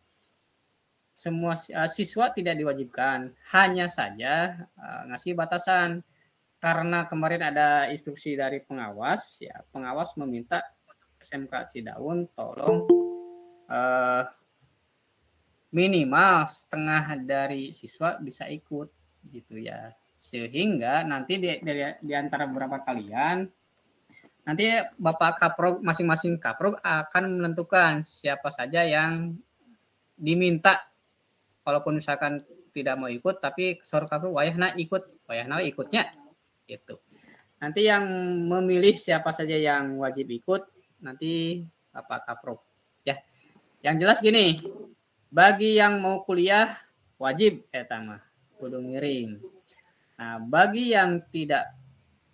semua siswa tidak diwajibkan, hanya saja ngasih batasan. Karena kemarin ada instruksi dari pengawas, ya pengawas meminta SMK Cidaun tolong minimal setengah dari siswa bisa ikut, gitu ya. Sehingga nanti di antara beberapa kalian, nanti Bapak Kaprog, masing-masing Kaprog akan menentukan siapa saja yang diminta. Walaupun misalkan tidak mau ikut, tapi suruh Kaprog wayahna ikutnya. Gitu. Nanti yang memilih siapa saja yang wajib ikut nanti Bapak Kaprog. Ya. Yang jelas gini, bagi yang mau kuliah wajib mah kudu ngiring. Nah, bagi yang tidak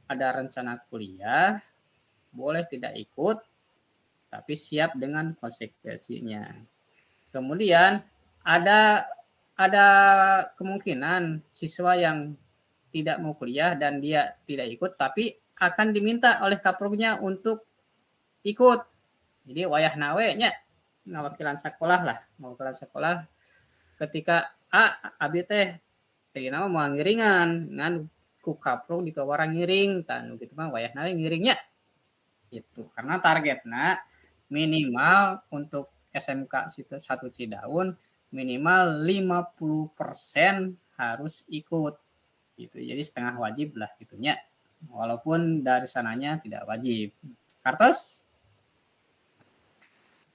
ada rencana kuliah boleh tidak ikut tapi siap dengan konsekuensinya. Kemudian ada kemungkinan siswa yang tidak mau kuliah dan dia tidak ikut tapi akan diminta oleh kaprognya untuk ikut. Jadi wayah nawe nya ngawakilan sekolah ketika abi teh tina mau ngiringan ngan ku kaprog di kawarang ngiring tanu gitu mah wayah nawe ngiringnya. Itu karena targetnya minimal untuk SMK 1 Cidaun minimal 50% harus ikut. Gitu. Jadi setengah wajib lah gitunya. Walaupun dari sananya tidak wajib. Kartos?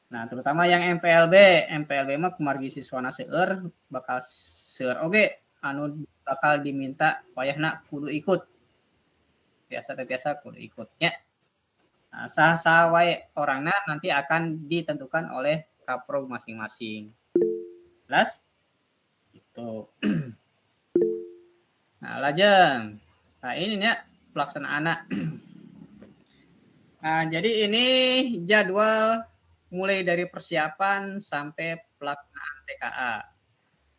Nah, terutama yang MPLB mah kumargi siswana seueur bakal seueur oge anu bakal diminta wayahna kudu ikut. Biasa kudu ikutnya. Nah, sah-sah wae orangna nanti akan ditentukan oleh kaprog masing-masing. Jelas? Gitu. Nah, lajeng. Nah, ini ya pelaksanaan. Nah, jadi ini jadwal mulai dari persiapan sampai pelaksanaan TKA.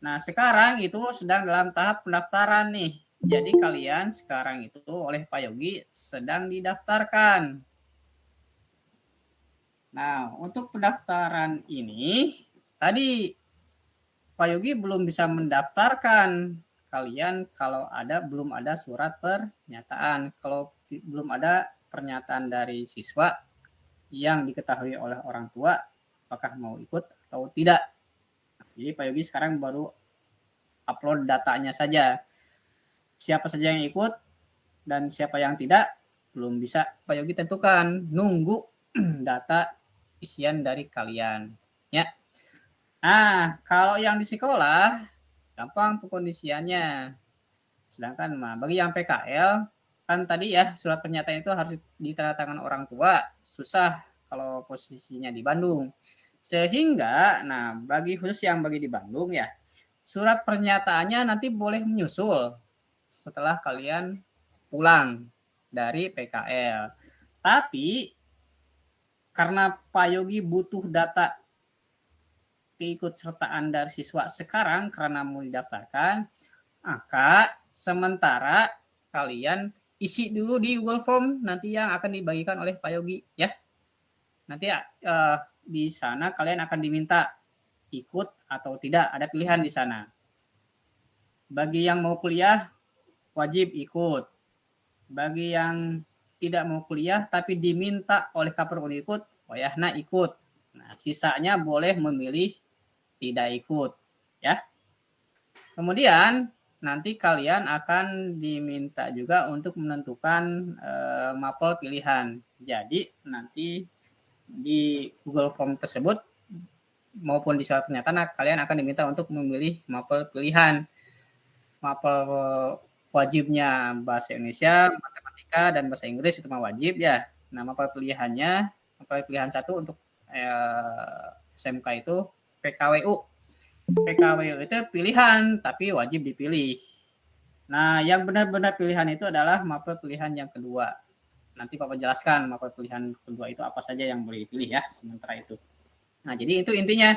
Nah, sekarang itu sedang dalam tahap pendaftaran nih. Jadi kalian sekarang itu oleh Pak Yogi sedang didaftarkan. Nah, untuk pendaftaran ini tadi Pak Yogi belum bisa mendaftarkan kalian kalau belum ada surat pernyataan. Kalau belum ada pernyataan dari siswa yang diketahui oleh orang tua apakah mau ikut atau tidak. Jadi Pak Yogi sekarang baru upload datanya saja. Siapa saja yang ikut dan siapa yang tidak belum bisa Pak Yogi tentukan. Nunggu data isian dari kalian. Ya. Nah, kalau yang di sekolah gampang pengkondisiannya. Sedangkan bagi yang PKL kan tadi ya surat pernyataan itu harus ditandatangan orang tua. Susah kalau posisinya di Bandung. Sehingga khusus yang bagi di Bandung ya, surat pernyataannya nanti boleh menyusul setelah kalian pulang dari PKL. Tapi karena Pak Yogi butuh data keikutsertaan dari siswa sekarang karena mau didaftarkan, maka sementara kalian isi dulu di Google Form nanti yang akan dibagikan oleh Pak Yogi ya. Nanti di sana kalian akan diminta ikut atau tidak, ada pilihan di sana. Bagi yang mau kuliah wajib ikut. Bagi yang tidak mau kuliah tapi diminta oleh kaprog ikut, wayahna ikut. Nah, sisanya boleh memilih tidak ikut ya. Kemudian nanti kalian akan diminta juga untuk menentukan mapel pilihan. Jadi nanti di Google Form tersebut maupun di surat pernyataan kalian akan diminta untuk memilih mapel pilihan. mapel wajibnya bahasa Indonesia, matematika, dan bahasa Inggris itu mah wajib ya. Nah, mapel pilihan 1 untuk SMK itu PKWU. PKWU itu pilihan tapi wajib dipilih. Nah, yang benar-benar pilihan itu adalah mapel pilihan yang kedua. Nanti Bapak jelaskan mapel pilihan kedua itu apa saja yang boleh dipilih ya sementara itu. Nah, jadi itu intinya.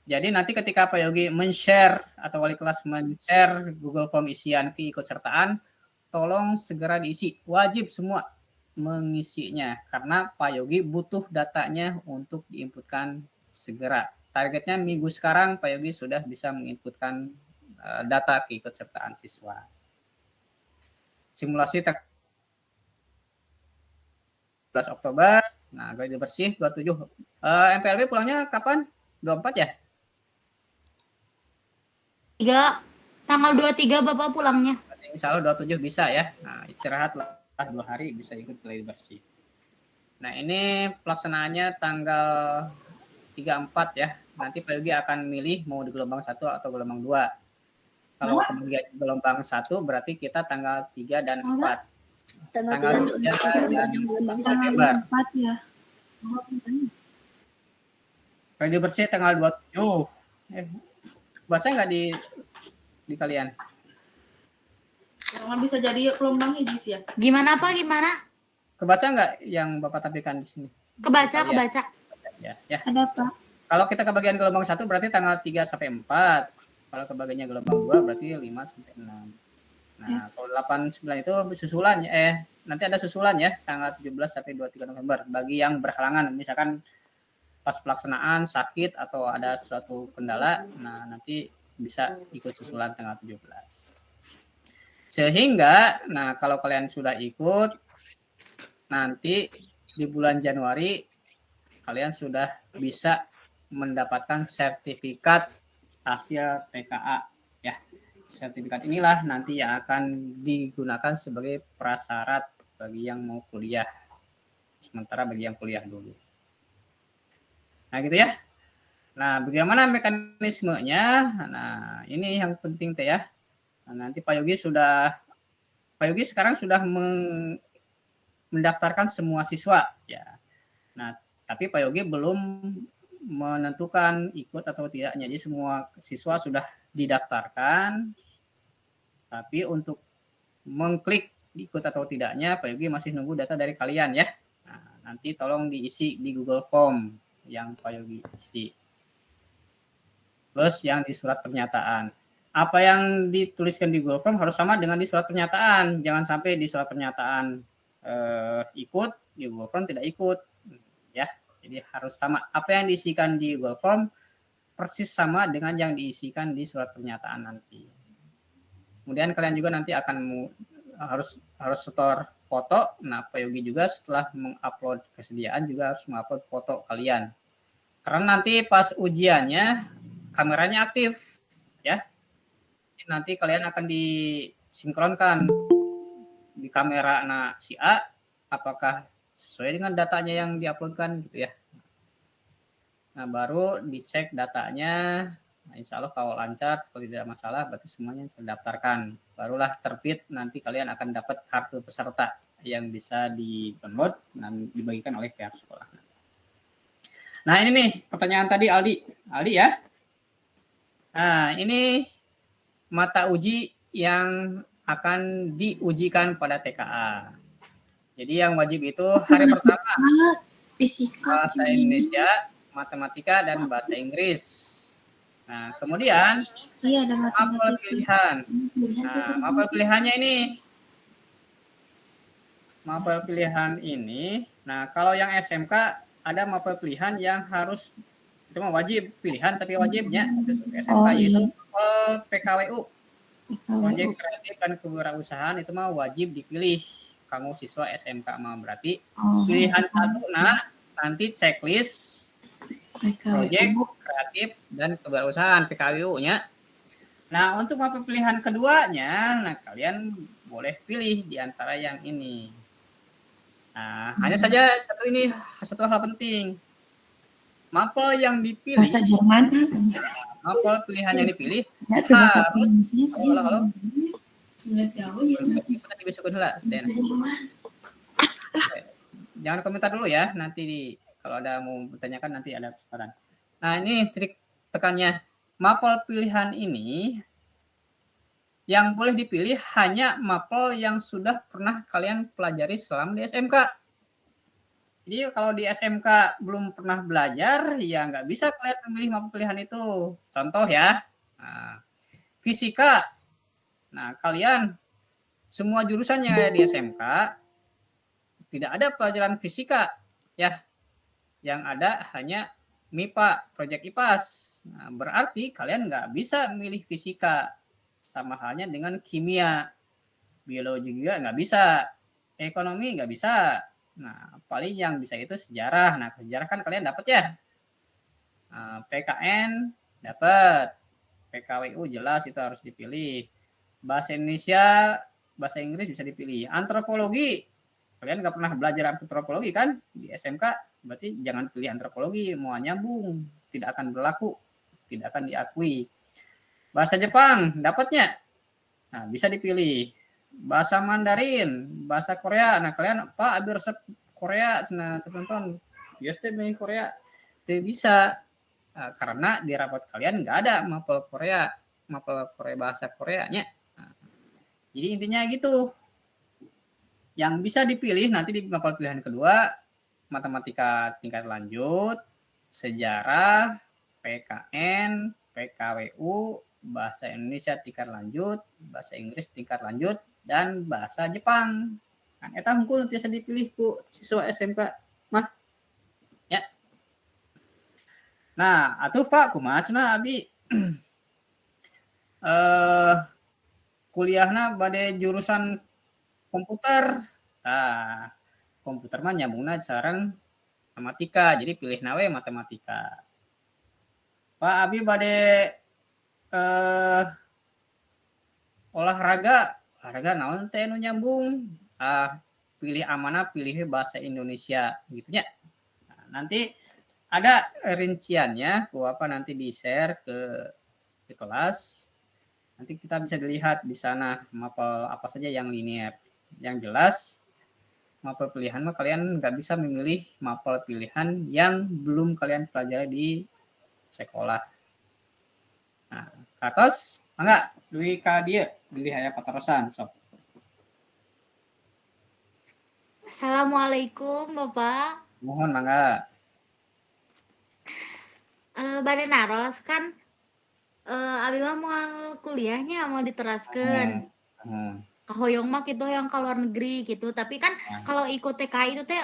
Jadi nanti ketika Pak Yogi men-share atau wali kelas men-share Google Form isian keikutsertaan, tolong segera diisi. Wajib semua mengisinya karena Pak Yogi butuh datanya untuk diinputkan segera. Targetnya minggu sekarang Pak Yogi sudah bisa menginputkan data keikutsertaan siswa. Simulasi 11 Oktober. Nah, gladi bersih 27. MPLB pulangnya kapan? 24 ya? Tanggal 23 Bapak pulangnya. Insya Allah 27 bisa ya. Nah, istirahat lah 2 hari bisa ikut gladi bersih. Nah, ini pelaksanaannya tanggal 34 ya. Nanti Pak Yogi akan milih mau di gelombang 1 atau gelombang 2. Kalau gelombang 1 berarti kita tanggal 3 dan 4. Tanggal 3 dan 4 September. 4 ya. Gladi bersih tanggal 27. Baca nggak di kalian? Nggak bisa jadi gelombang hijis ya. Gimana Pak? Gimana? Kebaca nggak yang Bapak tampilkan di sini? Kebaca. Ya. Ada Pak. Kalau kita kebagian gelombang 1 berarti tanggal 3 sampai 4. Kalau kebagiannya gelombang 2 berarti 5 sampai 6. Nah, kalau 8 9 itu susulan nanti ada susulan ya tanggal 17 sampai 23 November bagi yang berhalangan misalkan pas pelaksanaan sakit atau ada suatu kendala, nah nanti bisa ikut susulan tanggal 17. Sehingga, nah kalau kalian sudah ikut, nanti di bulan Januari kalian sudah bisa mendapatkan sertifikat hasil TKA. Ya, sertifikat inilah nanti yang akan digunakan sebagai prasyarat bagi yang mau kuliah. Sementara bagi yang kuliah dulu. Nah gitu ya. Nah bagaimana mekanismenya? Nah ini yang penting teh ya. Nah, nanti Pak Yogi sekarang sudah mendaftarkan semua siswa ya. Nah tapi Pak Yogi belum menentukan ikut atau tidaknya. Jadi semua siswa sudah didaftarkan. Tapi untuk mengklik ikut atau tidaknya Pak Yogi masih nunggu data dari kalian ya. Nah, nanti tolong diisi di Google Form yang Pak Yogi isi. Plus yang di surat pernyataan. Apa yang dituliskan di Google Form harus sama dengan di surat pernyataan. Jangan sampai di surat pernyataan ikut, di Google Form tidak ikut. Ya, jadi harus sama. Apa yang diisikan di Google Form persis sama dengan yang diisikan di surat pernyataan nanti. Kemudian kalian juga nanti akan harus setor foto. Nah, Pak Yogi juga setelah mengupload kesediaan juga harus mengupload foto kalian. Karena nanti pas ujiannya kameranya aktif ya. Nanti kalian akan disinkronkan di kamera si A apakah sesuai dengan datanya yang diuploadkan gitu ya. Nah, baru dicek datanya. Nah, insya Allah kalau lancar, kalau tidak masalah berarti semuanya terdaftarkan. Barulah terbit nanti kalian akan dapat kartu peserta yang bisa di-download dan dibagikan oleh pihak sekolah. Nah, ini nih pertanyaan tadi Aldi ya. Nah, ini mata uji yang akan diujikan pada TKA. Jadi yang wajib itu hari pertama Fisika. bahasa Indonesia, matematika, dan bahasa Inggris. Nah, kemudian Iya, ada mapel pilihan. Nah, mapel pilihannya ini. Mapel pilihan ini. Nah, kalau yang SMK ada mapel pilihan yang harus itu mah wajib pilihan tapi wajibnya SMK itu PKWU. Proyek kreatif dan kewirausahaan itu mah wajib dipilih. Kamu siswa SMK mah berarti pilihan satu nanti checklist proyek kreatif dan kewirausahaan PKWU-nya. Nah, untuk mapel pilihan keduanya, nah kalian boleh pilih di antara yang ini. Nah, hanya saja satu hal penting. Mapel yang dipilih Bahasa Jerman. mapel pilihan yang dipilih harus halo. Tadi besok dulu lah, Sedena. Jangan komentar dulu ya, nanti kalau ada mau bertanyakan nanti ada kesempatan. Nah, ini trik tekannya. Mapel pilihan ini yang boleh dipilih hanya mapel yang sudah pernah kalian pelajari selama di SMK. Jadi kalau di SMK belum pernah belajar, ya nggak bisa kalian memilih mapel pilihan itu. Contoh ya, nah, fisika. Nah, kalian semua jurusan yang ada di SMK tidak ada pelajaran fisika, ya. Yang ada hanya MIPA, proyek IPAS. Nah, berarti kalian nggak bisa milih fisika. Sama halnya dengan kimia, biologi juga nggak bisa, ekonomi nggak bisa. Nah, paling yang bisa itu sejarah. Nah, sejarah kan kalian dapat ya. Nah, PKN dapat, PKWU jelas itu harus dipilih. Bahasa Indonesia, bahasa Inggris bisa dipilih. Antropologi, kalian nggak pernah belajar antropologi kan di SMK, berarti jangan pilih antropologi, mau nyambung, tidak akan berlaku, tidak akan diakui. Bahasa Jepang dapatnya, nah bisa dipilih. Bahasa Mandarin, bahasa Korea, nah kalian Pak ambil resep Korea, nah teman-teman, biasanya main Korea, tidak bisa. Nah, karena di rapat kalian nggak ada mapel Korea bahasa Koreanya. Nah, jadi intinya gitu. Yang bisa dipilih nanti di mapel pilihan kedua, matematika tingkat lanjut, sejarah, PKN, PKWU, bahasa Indonesia tingkat lanjut, bahasa Inggris tingkat lanjut, dan bahasa Jepang. Kan eta hungkul nanti bisa dipilih ku siswa SMK mah. Ya. Nah, atuh Pak kumaha cenah abi? Kuliahna bade jurusan komputer. Nah, komputer mah nyambungna sareng matematika, jadi pilih nawe matematika. Pak abi bade olahraga naon teh nu nyambung? Pilih amanah, pilih bahasa Indonesia gitu ya. Nah, nanti ada rinciannya, apa nanti di-share ke kelas. Nanti kita bisa dilihat di sana mapel apa saja yang linear. Yang jelas mapel pilihan mah kalian nggak bisa memilih mapel pilihan yang belum kalian pelajari di sekolah. Nah, Kartos, enggak Dwi ka dia pilih aya paterosan sok. Assalamualaikum Bapak. Mohon mangga. Bade naros kan abi mah mau kuliahnya mau diteraskan. Kahoyong mah gitu yang ke luar negeri gitu. Tapi kan kalau ikut TKI itu teh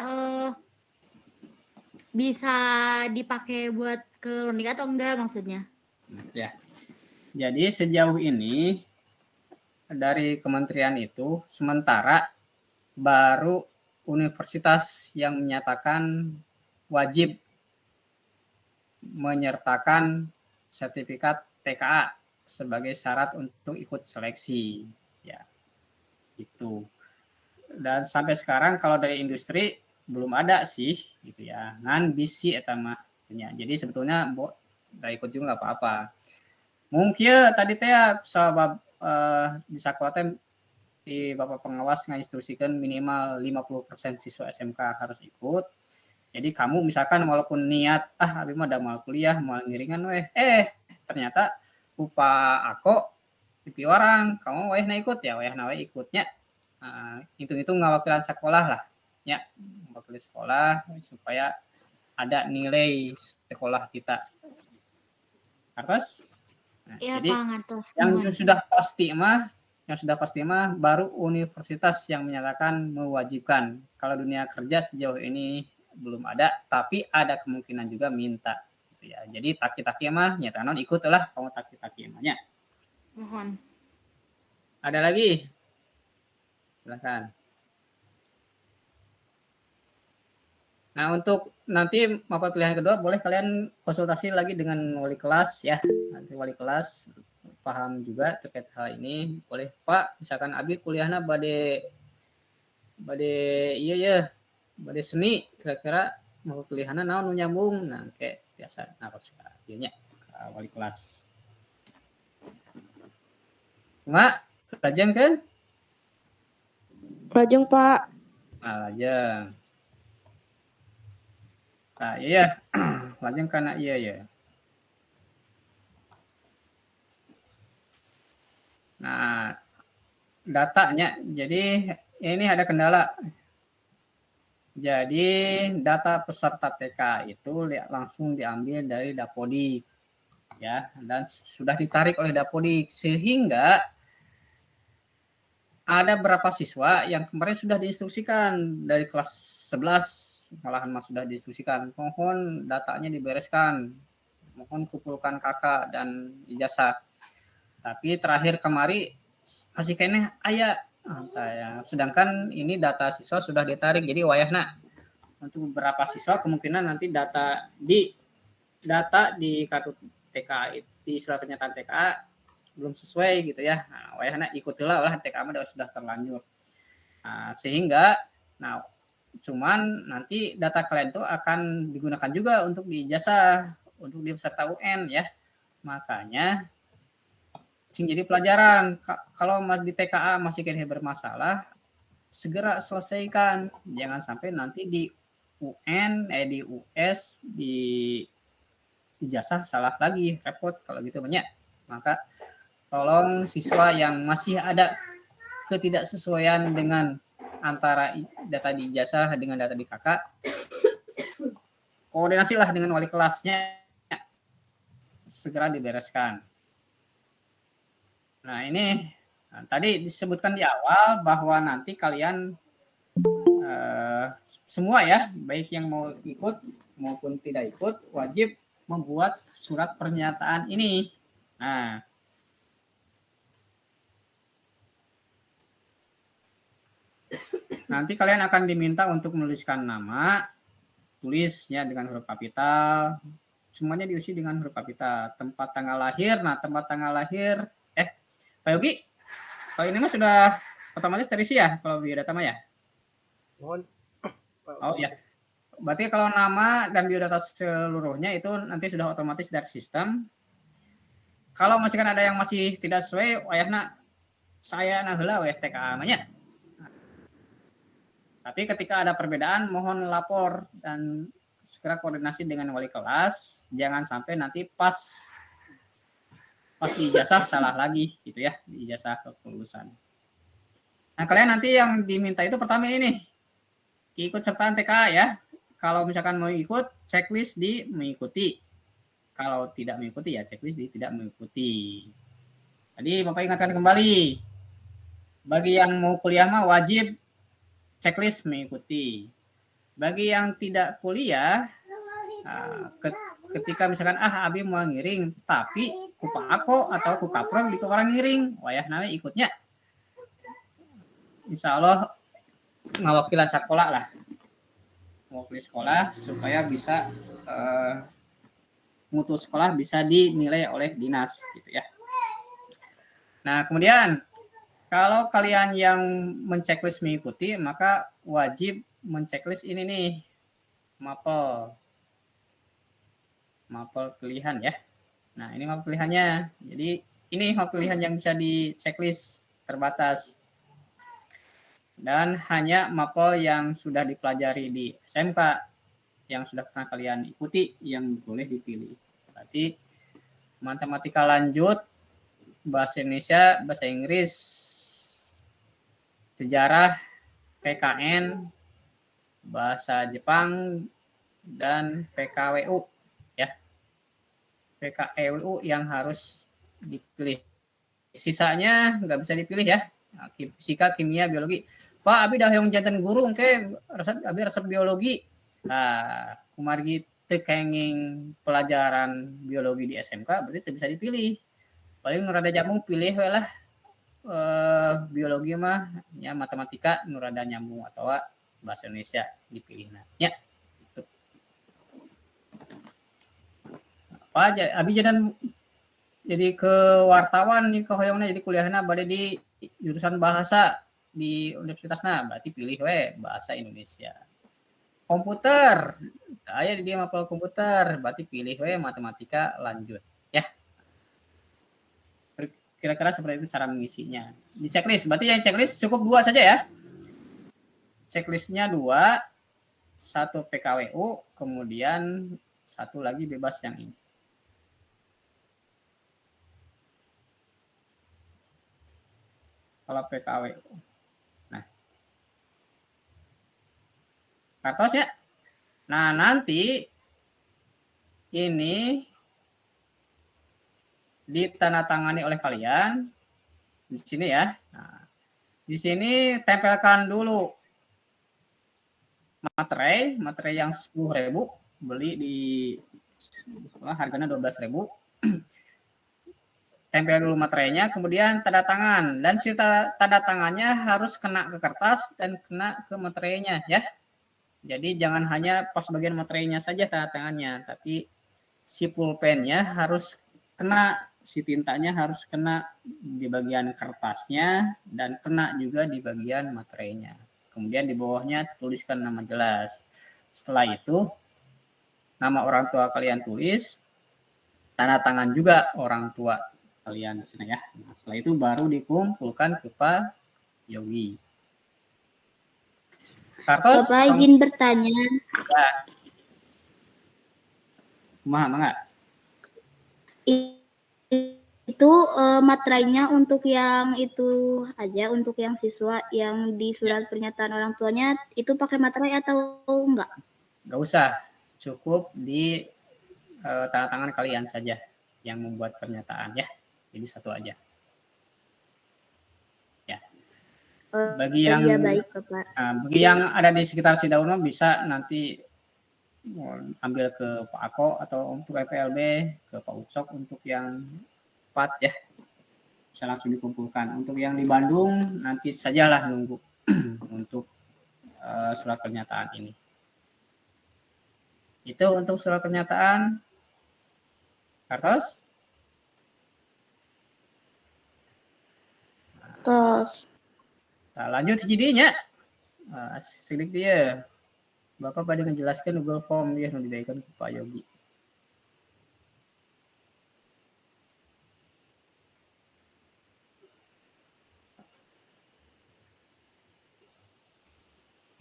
bisa dipakai buat ke luar negeri atau enggak maksudnya? Ya. Jadi sejauh ini dari kementerian itu sementara baru universitas yang menyatakan wajib menyertakan sertifikat TKA sebagai syarat untuk ikut seleksi. Ya, itu. Dan sampai sekarang kalau dari industri belum ada sih, gitu ya. Ngan bisi eta mah. Jadi sebetulnya nggak ikut juga nggak apa-apa. Mungkin tadi teh sabab di sekolah teh di Bapak pengawas nginstruksikan minimal 50% siswa SMK harus ikut. Jadi kamu misalkan walaupun niat abi mah mau kuliah, mau ngiringan ternyata lupa aku dipiwarang, kamu wayahna ikut ya, wayahna we ikutnya. Hitung-hitung ngawakilan sekolah lah. Ya, mewakili sekolah supaya ada nilai sekolah kita. Atas? Nah, Ya, jadi Pak, yang sudah pasti mah baru universitas yang menyatakan mewajibkan. Kalau dunia kerja sejauh ini belum ada, tapi ada kemungkinan juga minta. Gitu ya. Jadi taki-taki mah nyata non ikut lah kamu taki-taki emangnya. Mohon. Ada lagi? Silakan. Nah, untuk nanti mapel pilihan kedua boleh kalian konsultasi lagi dengan wali kelas ya. Nanti wali kelas paham juga terkait hal ini. Boleh Pak, misalkan abi kuliahna bade iya ya, bade seni kira-kira mau pilihanna naon nu nyambung. Nah, kayak biasa harus ieu nya wali kelas. Mak, lajeng kan? Lajeng Pak. Lajeng. Nah, iya. Lajeng karena iya ya. Nah, datanya. Jadi ini ada kendala. Jadi data peserta TK itu langsung diambil dari Dapodik ya, dan sudah ditarik oleh Dapodik sehingga ada beberapa siswa yang kemarin sudah diinstruksikan dari kelas 11 malahan sudah diinstruksikan, mohon datanya dibereskan, mohon kumpulkan kakak dan ijazah. Tapi terakhir kemari masih kayaknya ayah. Sedangkan ini data siswa sudah ditarik, jadi wayahna untuk beberapa siswa kemungkinan nanti data di kartu TK di surat pernyataan TK belum sesuai gitu ya. Nah, wayahna ikutilah lah TK mah sudah terlanjur. Nah, sehingga cuman nanti data kalian itu akan digunakan juga untuk di ijazah, untuk di peserta UN ya. Makanya jadi pelajaran kalau di TKA masih kayaknya bermasalah, segera selesaikan, jangan sampai nanti di UN, di US, di ijazah salah lagi, repot kalau gitu banyak. Maka tolong siswa yang masih ada ketidaksesuaian dengan antara data di ijazah dengan data di kakak, koordinasilah dengan wali kelasnya, segera dibereskan. Nah ini tadi disebutkan di awal bahwa nanti kalian semua ya, baik yang mau ikut maupun tidak ikut, wajib membuat surat pernyataan ini. Nah, nanti kalian akan diminta untuk menuliskan nama, tulisnya dengan huruf kapital, semuanya diisi dengan huruf kapital, tempat tanggal lahir. Nah, tempat tanggal lahir, Pak Yogi, kalau ini mah sudah otomatis terisi ya, kalau biodata mah ya? Mohon. Oh ya, berarti kalau nama dan biodata seluruhnya itu nanti sudah otomatis dari sistem. Kalau masih kan ada yang masih tidak sesuai, wayahna saya heula weh TKA nya. Tapi ketika ada perbedaan, mohon lapor dan segera koordinasi dengan wali kelas. Jangan sampai nanti pas ijazah salah lagi gitu ya, di ijazah kelulusan. Nah, kalian nanti yang diminta itu pertama ini nih, ikut sertaan TKA ya. Kalau misalkan mau ikut, checklist di mengikuti. Kalau tidak mengikuti ya checklist di tidak mengikuti. Tadi Bapak ingatkan kembali, bagi yang mau kuliah mah wajib checklist mengikuti. Bagi yang tidak kuliah, ketika misalkan Abi mau ngiring, tapi kupa ako atau ku kaprong di orang ngiring, wayah namanya ikutnya. Insya Allah ngawakilan sekolah lah, mewakili sekolah supaya bisa mutu sekolah bisa dinilai oleh dinas gitu ya. Nah kemudian kalau kalian yang menceklis mengikuti, maka wajib menceklis ini nih, mapel pilihan ya. Nah ini mapel pilihannya. Jadi ini mapel pilihan yang bisa diceklis terbatas. Dan hanya mapel yang sudah dipelajari di SMK, yang sudah pernah kalian ikuti, yang boleh dipilih. Berarti matematika lanjut, bahasa Indonesia, bahasa Inggris, sejarah, PKN, bahasa Jepang, dan PKWU ya. PKWU yang harus dipilih. Sisanya nggak bisa dipilih ya. Fisika, kimia, biologi. Pak, abi dah yang jantan guru ke resep biologi. Nah, kumargi tekenging pelajaran biologi di SMK berarti bisa dipilih. Paling rada jamu pilih lah biologi mah ya, matematika nurada nyambung atau bahasa Indonesia dipilih ya. Apa aja abi jadi ke wartawan nih ke hoyongna, jadi kuliahna bade di jurusan bahasa di universitasna, berarti pilih bahasa Indonesia. Komputer saya di dia mapel komputer, berarti pilih matematika lanjut ya. Kira-kira seperti itu cara mengisinya. Di checklist, berarti yang checklist cukup 2 saja ya. Checklistnya 2, 1 PKWU, kemudian 1 lagi bebas yang ini. Kalau PKWU. Nah. Kartos ya. Nah, nanti ini ditandatangani oleh kalian di sini ya. Nah, di sini tempelkan dulu materai yang 10.000, beli di harganya 12.000. Tempel dulu materainya, kemudian tanda tangan, dan si tanda tangannya harus kena ke kertas dan kena ke materainya ya. Jadi jangan hanya pas bagian materainya saja tanda tangannya, tapi si pulpennya harus kena, si tintanya harus kena di bagian kertasnya dan kena juga di bagian materainya. Kemudian di bawahnya tuliskan nama jelas. Setelah itu nama orang tua kalian tulis, tanda tangan juga orang tua kalian di sini ya. Nah, setelah itu baru dikumpulkan ke Pak Yogi. Kartos, Bapak izin bertanya. Ya. Mangga. Itu materainya untuk yang itu aja, untuk yang siswa yang di surat pernyataan orang tuanya itu pakai materai atau enggak? Enggak usah, cukup di tanda tangan kalian saja yang membuat pernyataan ya. Jadi 1 aja. Ya. Bagi yang ya baik, Bapak. Bagi yang ada di sekitar Sidauno bisa nanti ambil ke Pak Ako atau untuk FPLB ke Pak Ucok untuk yang 4 ya. Bisa langsung dikumpulkan. Untuk yang di Bandung nanti sajalah nunggu untuk surat pernyataan ini. Itu untuk surat pernyataan. Kartos? Tos. Nah, lanjut jadinya. Silik dia. Bapak pada menjelaskan Google Form dia yang diberikan ke Pak Yogi.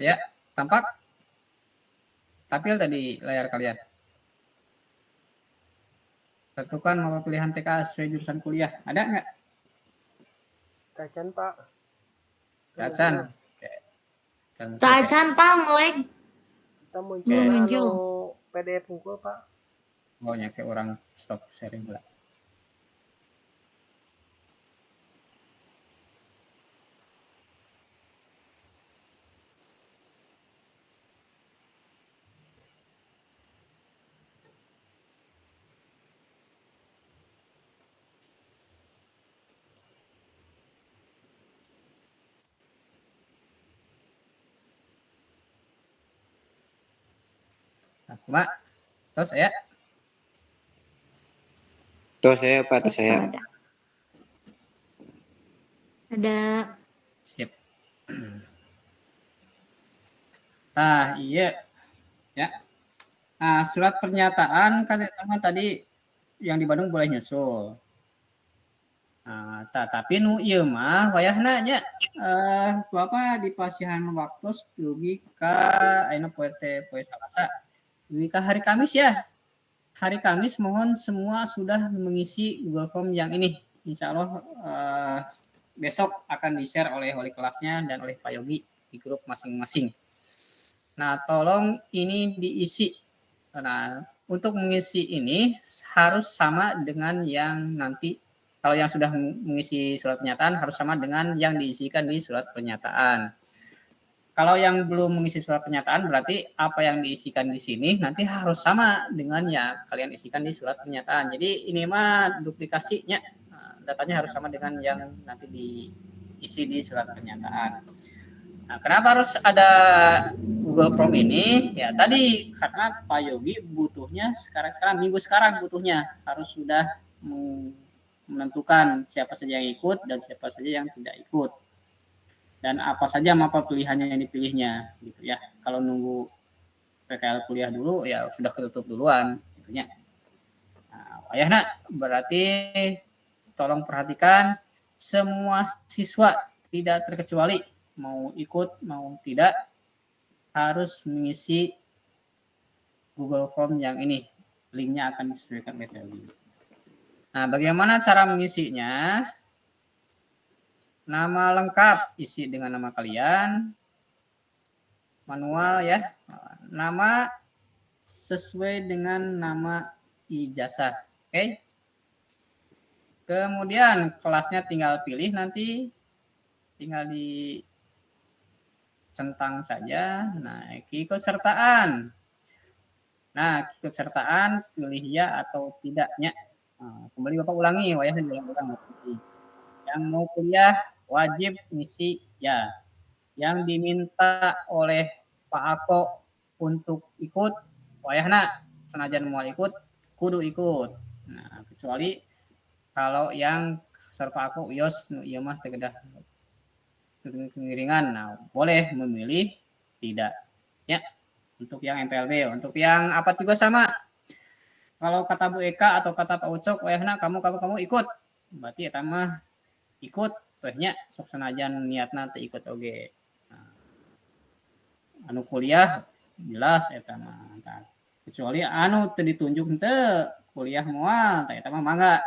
Ya, tampak? Tampil tadi layar kalian. Tentukan mapa pilihan TK sesuai jurusan kuliah. Ada nggak? Kacan Pak. Kacan. Oke. Kacan Pak ngelag. Kita muncul Muncul. PDF unggul Pak. Pokoknya kayak orang stop sharing pula. Nah, Mak, terus saya. Tuh saya Pak, tuh saya. Ada. Sip. Nah, iya. Ya. Nah, surat pernyataan kan tadi yang di Bandung boleh nyusul. Nah, tapi nu ieu mah wayahna nya Bapak di pasihan waktu dugi ka ayeuna poe Salasa. Dugi ka hari Kamis ya. Hari Kamis mohon semua sudah mengisi Google Form yang ini. Insya Allah besok akan di-share oleh wali kelasnya dan oleh Pak Yogi di grup masing-masing. Nah, tolong ini diisi. Nah, untuk mengisi ini harus sama dengan yang nanti, kalau yang sudah mengisi surat pernyataan harus sama dengan yang diisikan di surat pernyataan. Kalau yang belum mengisi surat pernyataan berarti apa yang diisikan di sini nanti harus sama dengan yang kalian isikan di surat pernyataan. Jadi ini mah duplikasinya, datanya harus sama dengan yang nanti diisi di surat pernyataan. Nah, kenapa harus ada Google Form ini? Ya tadi karena Pak Yogi butuhnya sekarang minggu sekarang butuhnya harus sudah menentukan siapa saja yang ikut dan siapa saja yang tidak ikut. Dan apa saja mapa pilihannya yang dipilihnya gitu ya. Kalau nunggu PKL kuliah dulu ya sudah ketutup duluan gitu ya. Nah, wayahna berarti tolong perhatikan semua siswa tidak terkecuali mau ikut mau tidak harus mengisi Google Form yang ini. Linknya akan disesuaikan metode. Nah, bagaimana cara mengisinya? Nama lengkap isi dengan nama kalian. Manual ya. Nama sesuai dengan nama ijazah. Oke. Kemudian kelasnya tinggal pilih nanti. Tinggal di centang saja. Nah, keikutsertaan. Nah, keikutsertaan pilih ya atau tidaknya. Nah, kembali Bapak ulangi, ya diulang-ulang. Yang mau kuliah wajib ngisi ya. Yang diminta oleh Pak Ako untuk ikut, wayahna senajan mau ikut, kudu ikut. Nah, kecuali kalau yang serta Ako yos nu ieu mah teh kedah kengiringan. Nah, boleh memilih tidak. Ya. Untuk yang MPLB, untuk yang apa juga sama. Kalau kata Bu Eka atau kata Pak Ucok, wayahna kamu ikut. Berarti eta mah ikut tehnya sok senajan niatna teh ikut oge. Nah, anu kuliah jelas eta mah. Kecuali anu teu ditunjuk teu kuliah moal, eta mah mangga.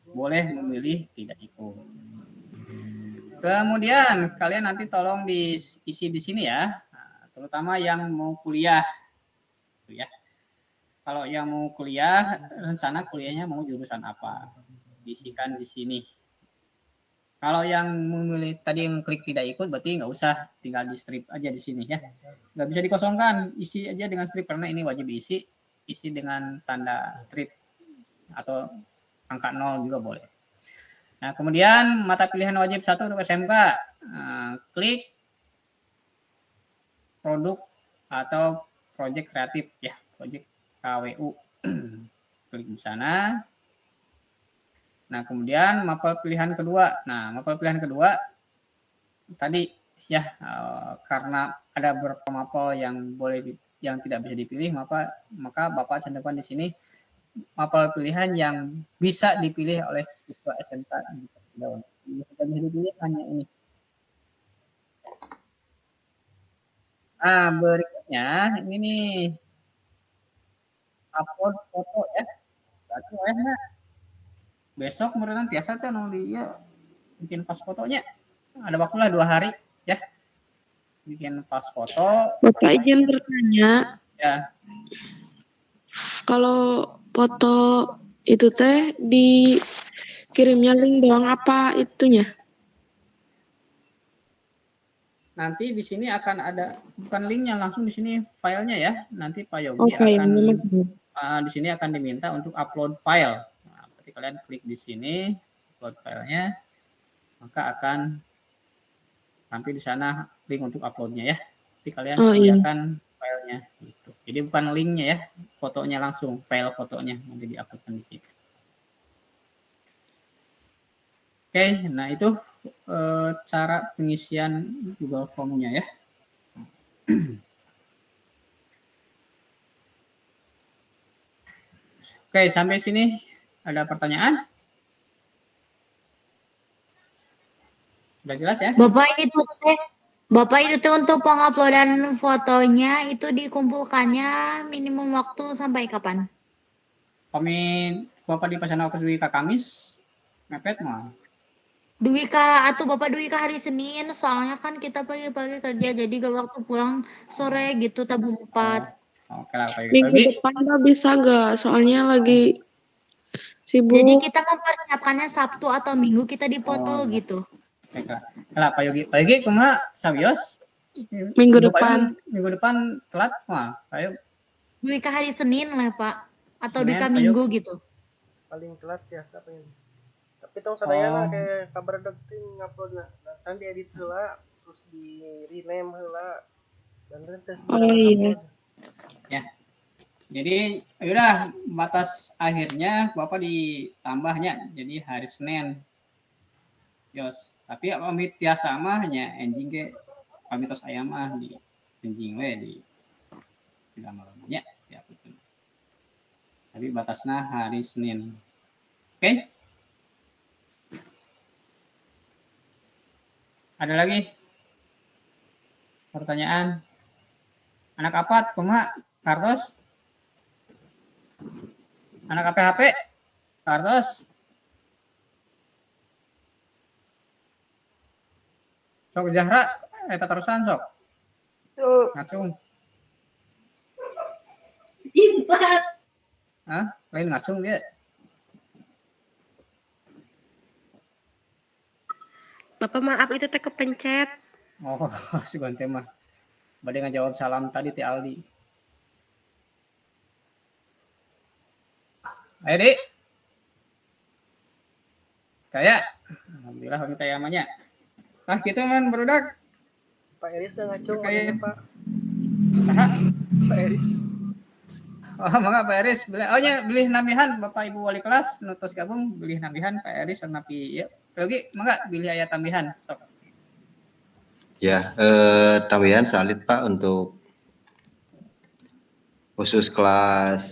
Boleh memilih tidak ikut. Kemudian kalian nanti tolong diisi di sini ya. Nah, terutama yang mau kuliah. Ya. Kalau yang mau kuliah, rencana kuliahnya mau jurusan apa? Diisikan di sini. Kalau yang memilih tadi yang klik tidak ikut, berarti nggak usah, tinggal di strip aja di sini ya. Nggak bisa dikosongkan, isi aja dengan strip karena ini wajib diisi, isi dengan tanda strip atau angka 0 juga boleh. Nah, kemudian mata pilihan wajib 1 untuk SMK, klik produk atau proyek kreatif ya, proyek KWU. Klik di sana. Nah, kemudian mapel pilihan kedua. Nah, mapel pilihan kedua tadi ya karena ada beberapa mapel yang tidak bisa dipilih, maka Bapak cantumkan di sini mapel pilihan yang bisa dipilih oleh siswa SMK. Yang bisa dipilih hanya ini. Nah, berikutnya ini nih upload foto ya. Berarti besok merenang biasa tuh dia bikin pas fotonya. Ada waktulah 2 hari ya. Bikin pas foto. Bapak izin bertanya. Ya. Kalau foto itu teh dikirimnya link doang apa itunya? Nanti di sini akan ada bukan linknya, langsung di sini filenya ya. Nanti Pak Yogi akan di sini akan diminta untuk upload file. Nah, berarti kalian klik di sini upload filenya, maka akan tampil di sana link untuk uploadnya ya. Jadi kalian sediakan filenya gitu. Jadi bukan linknya ya, fotonya langsung, file fotonya nanti diuploadkan di sini. Oke, nah itu cara pengisian Google Form-nya ya. Oke, sampai sini ada pertanyaan? Sudah jelas ya? Bapak itu teh untuk penguploadan fotonya itu dikumpulkannya minimum waktu sampai kapan? Kami Bapak di Pasana Dwi ka Kamis mepet mah. Bapak Dwi ka hari Senin, soalnya kan kita pagi-pagi kerja jadi gak waktu pulang sore gitu tabung 4. Oke lah, Pak Minggu depan nggak bisa gak? Soalnya lagi sibuk. Jadi kita mempersiapkannya Sabtu atau Minggu kita dipoto gitu. Lah Pak Yogi kumaha sawios? Minggu depan telat mah. Ayo. Dwi ka hari Senin lah Pak, atau Senin, Dwi ka Minggu gitu. Paling telat biasa pengen. Tapi tong sadayana kayak kabar detik ngupload nah can diedit heula terus di rename heula dan terus iya. Ya. Jadi udah batas akhirnya Bapak ditambahnya jadi hari Senin. Yos, tapi pamit tiasa mah hanya ending ke pamit tos aya mah di ending we di lama-lamanya ya betul. Tapi batasnya hari Senin. Oke? Ada lagi pertanyaan? Anak apat, kumaha? Kartos? Anak HP, Kartos? Sok Zahra, eta terusan sok. Ngacung. Hah? Lain ngacung dia. Bapak maaf itu teh kepencet. Oh, si Gonte mah. Bade ngajawab salam tadi ti Aldi. Ayo, Dik. Kayak alhamdulillah kami tayamannya. Ah, gitu man barudak. Pak Eris ngacung Kayak Pak. Saha? Pak Eris. Oh, mangga Pak Eris. Beli namihan Bapak Ibu wali kelas nutus gabung beli namihan Pak Eris sok napi ya. Yogi, mangga beli aya tambihan sok. Ya, tambahan salit Pak untuk khusus kelas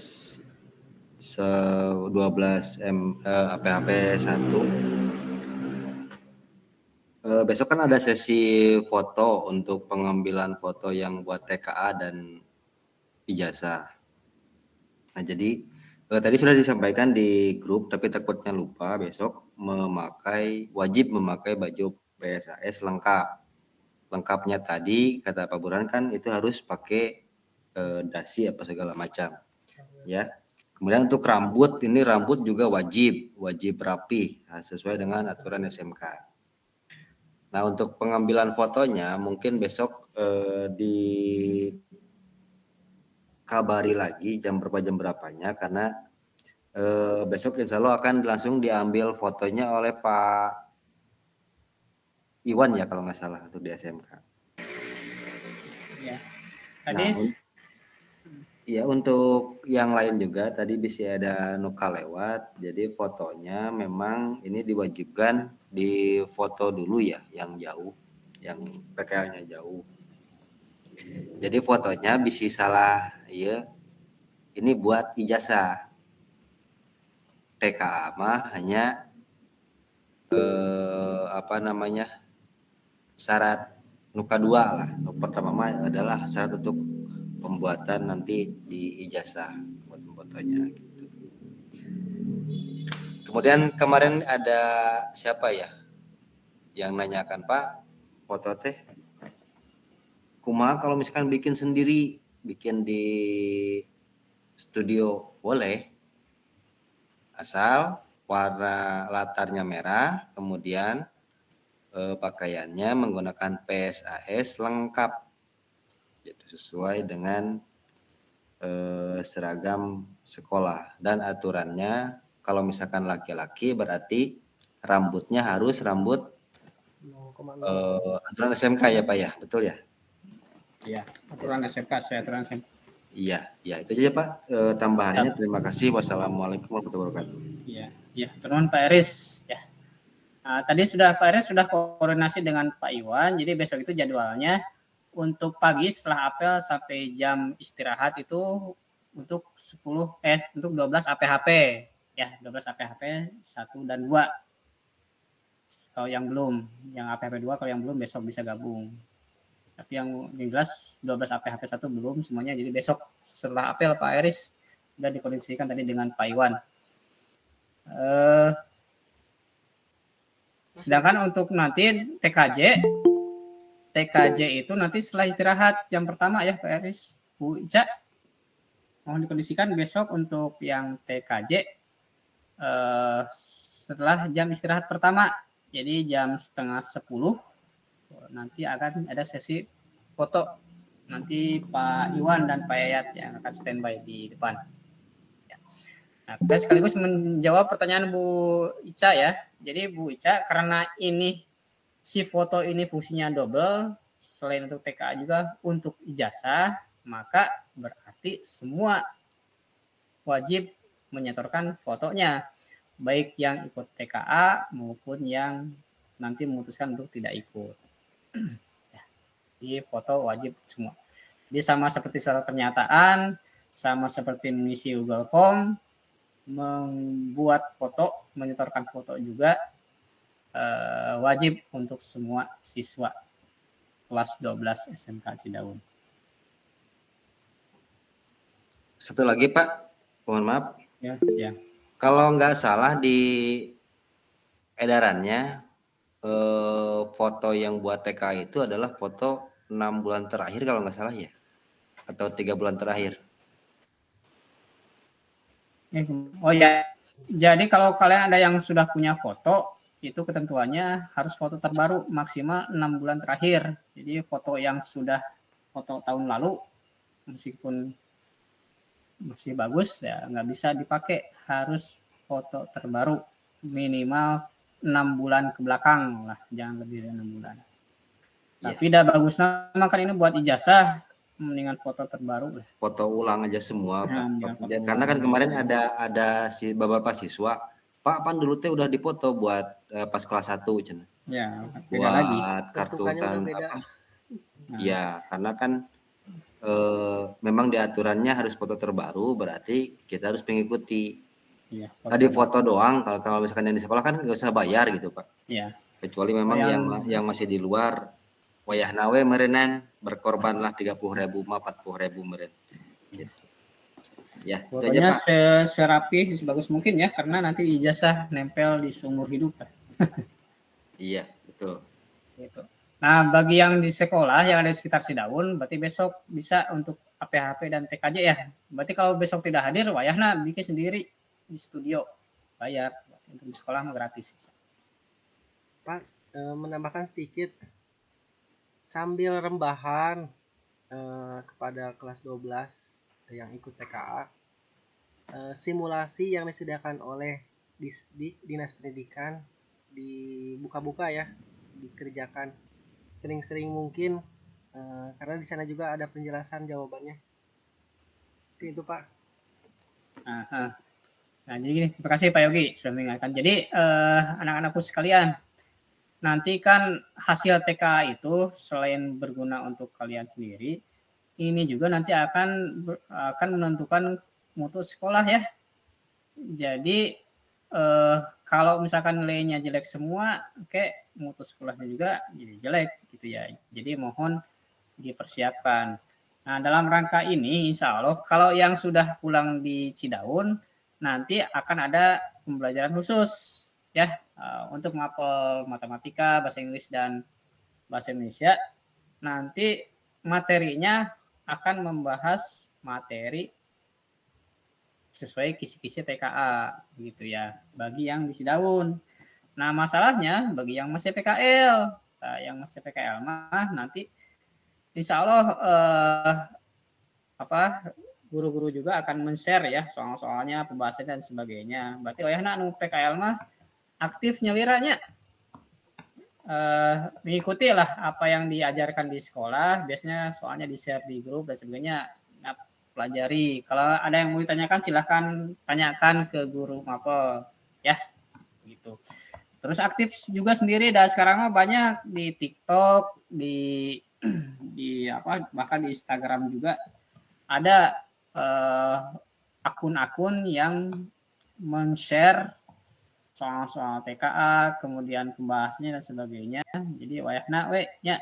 12 APHP 1. Besok kan ada sesi foto untuk pengambilan foto yang buat TKA dan ijazah. Nah, jadi tadi sudah disampaikan di grup, tapi takutnya lupa, besok wajib memakai baju PSAS lengkap. Lengkapnya tadi kata Pak Burhan kan itu harus pakai dasi apa segala macam, ya. Kemudian untuk rambut, ini rambut juga wajib rapi sesuai dengan aturan SMK. Nah, untuk pengambilan fotonya mungkin besok dikabari lagi jam berapanya karena besok insya Allah akan langsung diambil fotonya oleh Pak Iwan ya kalau nggak salah untuk di SMK. Ya. Tadi untuk yang lain juga tadi bisa ada nuka lewat. Jadi fotonya memang ini diwajibkan di foto dulu ya yang jauh, yang PKL-nya jauh. Jadi fotonya bisa salah ya. Ini buat ijazah. TKA mah hanya syarat nuka 2 lah. Pertama mah adalah syarat untuk pembuatan nanti di ijazah buat fotonya gitu. Kemudian kemarin ada siapa ya yang nanyakan Pak foto teh kumaha kalau misalkan bikin sendiri, bikin di studio boleh, asal warna latarnya merah, kemudian pakaiannya menggunakan PSAS lengkap, yaitu sesuai dengan seragam sekolah. Dan aturannya kalau misalkan laki-laki berarti rambutnya harus rambut aturan SMK ya Pak ya, betul ya? Iya, aturan SMK, saya aturan SMK. Iya, itu aja Pak tambahannya. Terima kasih. Wassalamualaikum warahmatullahi wabarakatuh. Iya, teman Pak Eris ya. Nah, tadi Pak Eris sudah koordinasi dengan Pak Iwan, jadi besok itu jadwalnya untuk pagi setelah apel sampai jam istirahat itu untuk 12 APHP ya, 12 APHP 1 dan 2. Kalau yang belum, yang APHP 2 kalau yang belum besok bisa gabung. Tapi yang jelas 12 APHP 1 belum semuanya, jadi besok setelah apel Pak Eris sudah dikoordinasikan tadi dengan Pak Iwan. Sedangkan untuk nanti TKJ itu nanti setelah istirahat jam pertama ya Pak Eris, Bu Ica. Mohon dikondisikan besok untuk yang TKJ setelah jam istirahat pertama. Jadi jam 9:30 nanti akan ada sesi foto. Nanti Pak Iwan dan Pak Yayat yang akan standby di depan. Nah, kita sekaligus menjawab pertanyaan Bu Ica ya. Jadi Bu Ica, karena ini si foto ini fungsinya double, selain untuk TKA juga untuk ijazah, maka berarti semua wajib menyetorkan fotonya, baik yang ikut TKA maupun yang nanti memutuskan untuk tidak ikut. Jadi foto wajib semua. Jadi sama seperti surat pernyataan, sama seperti mengisi Google Form, membuat foto, menyetorkan foto juga wajib untuk semua siswa kelas 12 SMK Cidaun. Satu lagi Pak, mohon maaf. Ya, ya. Kalau nggak salah di edarannya foto yang buat TK itu adalah foto 6 bulan terakhir kalau nggak salah ya, atau 3 bulan terakhir. Oh ya, jadi kalau kalian ada yang sudah punya foto, itu ketentuannya harus foto terbaru maksimal 6 bulan terakhir. Jadi foto yang sudah foto tahun lalu, meskipun masih bagus ya nggak bisa dipakai, harus foto terbaru minimal 6 bulan ke belakang lah, jangan lebih dari 6 bulan. Tapi udah bagus nama kan ini buat ijazah, mendingan foto terbaru lah. Foto ulang aja semua Pak. Karena kan kemarin ada si beberapa siswa, Pak pan dulu teh udah dipoto buat pas kelas 1 cenah. Ya, buat lagi. kartu apa? Ya, karena kan memang di aturannya harus foto terbaru, berarti kita harus mengikuti. Iya, Tadi foto doang, kalau misalkan yang di sekolah kan nggak usah bayar gitu Pak. Iya. Kecuali memang yang masih di luar, wayah nawe merenang berkorbanlah 30.000 mah 40.000 meren. Gitu. Ya, pokoknya serapi sebagus mungkin ya, karena nanti ijazah nempel di seumur hidup. Iya, betul. Gitu. Nah, bagi yang di sekolah yang ada di sekitar Cidaun, berarti besok bisa untuk APHP dan TKJ ya. Berarti kalau besok tidak hadir, wayahna bikin sendiri di studio, bayar. Untuk di sekolah mah gratis. Pak, menambahkan sedikit, sambil rembahan kepada kelas 12 yang ikut TKA, simulasi yang disediakan oleh Dinas Pendidikan dibuka-buka ya, dikerjakan sering-sering mungkin, karena di sana juga ada penjelasan jawabannya. Itu Pak. Nah, jadi gini, terima kasih Pak Yogi sudah mengingatkan. Jadi anak-anakku sekalian, nanti kan hasil TK itu selain berguna untuk kalian sendiri, ini juga nanti akan menentukan mutu sekolah ya. Jadi kalau misalkan nilainya jelek semua, mutu sekolahnya juga jadi jelek gitu ya. Jadi mohon dipersiapkan. Nah, dalam rangka ini insya Allah kalau yang sudah pulang di Cidaun nanti akan ada pembelajaran khusus ya untuk mapel matematika, bahasa Inggris dan bahasa Indonesia. Nanti materinya akan membahas materi sesuai kisi-kisi TKA gitu ya, bagi yang di Cidaun. Nah, masalahnya bagi yang masih PKL, mah nanti insya Allah guru-guru juga akan men-share ya soal-soalnya, pembahasan dan sebagainya. Berarti wayahna anu PKL mah aktif nyeliranya, mengikuti lah apa yang diajarkan di sekolah, biasanya soalnya di-share di grup dan sebagainya. Nah, pelajari. Kalau ada yang mau ditanyakan silahkan tanyakan ke guru mapel ya gitu. Terus aktif juga sendiri, dan sekarang mah banyak di TikTok, di bahkan di Instagram juga ada akun-akun yang men-share soal-soal TKA, kemudian pembahasannya dan sebagainya. Jadi wayahna nya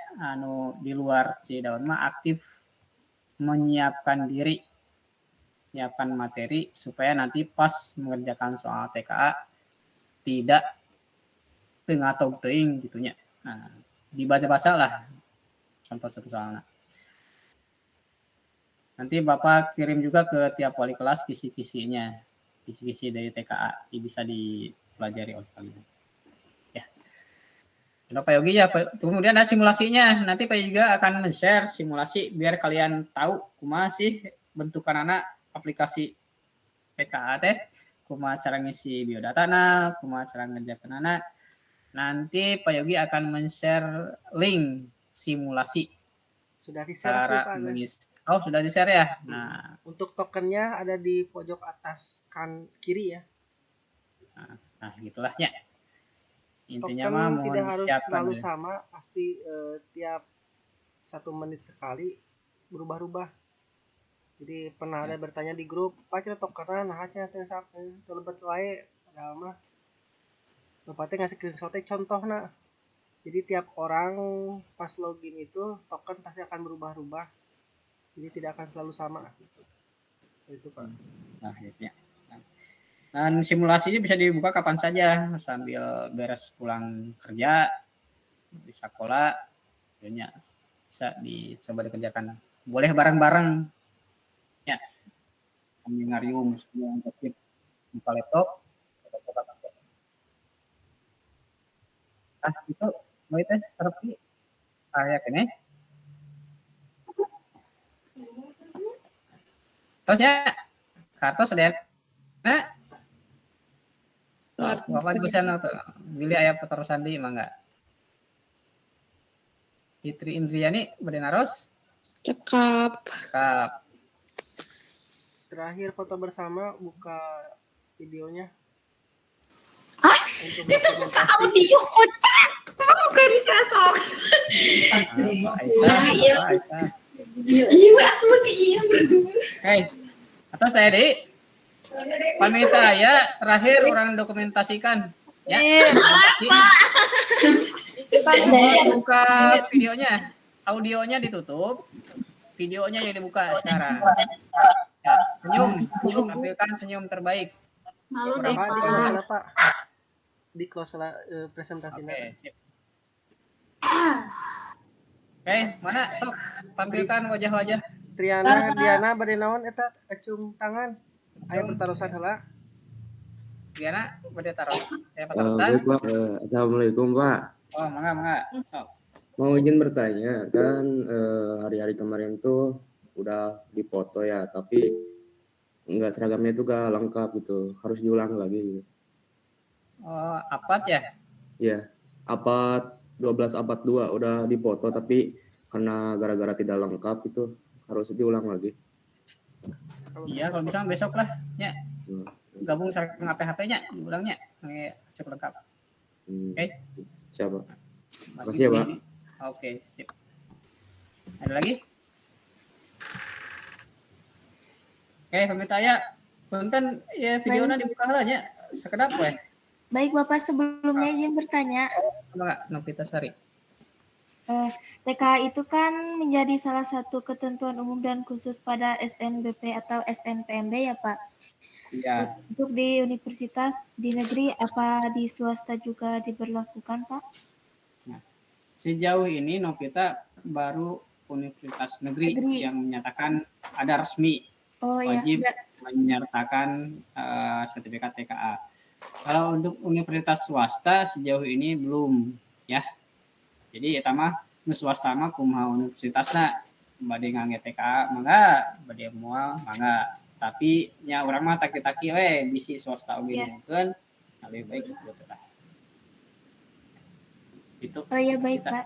di luar Cidaun mah aktif menyiapkan diri, menyiapkan materi supaya nanti pas mengerjakan soal TKA tidak tengah atau teing gitunya. Nah, dibaca-baca lah contoh satu soalnya. Nanti Bapak kirim juga ke tiap wali kelas kisi-kisinya, kisi-kisi dari TKA, bisa dipelajari oleh kalian. Ya. Pak Yogi ya, kemudian ada simulasinya. Nanti Pak juga akan men-share simulasi biar kalian tahu kumaha sih bentukan anak aplikasi TKA teh, kumaha cara ngisi biodatana, kumaha cara ngerjakan anak. Nanti Pak Yogi akan men-share link simulasi. Sudah di-share Pak. Oh, sudah di-share ya. Nah, untuk tokennya ada di pojok atas kiri ya. Nah, gitulah ya. Intinya token mah mohon tidak harus selalu ya. sama, pasti tiap 1 menit sekali berubah-ubah. Jadi pernah ada bertanya di grup, "Pak, tokenan nah cenah teh sak terlebet wae." Padahal mah Bapak teh ngasih screenshot contoh nah. Jadi tiap orang pas login itu token pasti akan berubah-ubah. Jadi tidak akan selalu sama. Itu Pak. Nah, ya. Dan simulasinya bisa dibuka kapan saja sambil beres pulang kerja di sekolah, bisa dicoba dikerjakan. Boleh bareng-bareng, ya. Seminarium semua untuk buka laptop. Itu mau itu seperti kayak ini. Terus ya, kartu sedang. Nah, Bapak di sana tuh, pilih ayah Putra Sandi mangga. Fitri Indriani Badenaros. Cekap. Terakhir foto bersama, buka videonya. Itu buka audio kocak. Bukan bisa sok. Aisyah. Iya, aku iya berdua. Atau saya di Pamita ya, terakhir orang dokumentasikan. Ya. Buka videonya, audionya ditutup, videonya yang dibuka sekarang. Ya, senyum, tampilkan senyum terbaik. Malu deh Pak, di close lah Pak. Di close lah presentasinya. Oke, mana sok tampilkan wajah-wajah. Triana, Diana, bade naon eta acung tangan. Ayo pertarusan heula. Diana, bade taruh. Pertarusan. Assalamualaikum Pak. Oh, mangga. Sok. Mau izin bertanya, kan hari-hari kemarin tuh udah dipoto ya, tapi enggak seragamnya itu gak lengkap gitu, harus diulang lagi gitu. Oh, apad ya? Iya, apad 12 apad 2 udah dipoto, tapi karena gara-gara tidak lengkap itu harus diulang lagi. Iya, kalau bisa besok lah, ya. Gabung sareng HP-nya, diulangnya, cukup lengkap. Oke. Siapa? Makasih ya, Pak. Oke, sip. Ada lagi? Oke, pemirsa ya, punten ya videonya dibuka halanya, sekedap weh. Baik Bapak, sebelumnya izin bertanya. Enggak, Novita Sari. TK itu kan menjadi salah satu ketentuan umum dan khusus pada SNBP atau SNPMB ya Pak? Iya. Untuk di universitas di negeri apa di swasta juga diberlakukan Pak? Nah, sejauh ini Novita baru universitas negeri yang menyatakan ada resmi wajib menyertakan sertifikat TKA. Kalau untuk universitas swasta sejauh ini belum ya. Jadi eta mah nu swasta mah kumaha universitasna bade ngangge TKA mangga, bade moal mangga. Tapi nya urang mah taki-taki we bisi swasta oge mungkin lebih baik gitu tah. Itu. Oh iya baik Pak.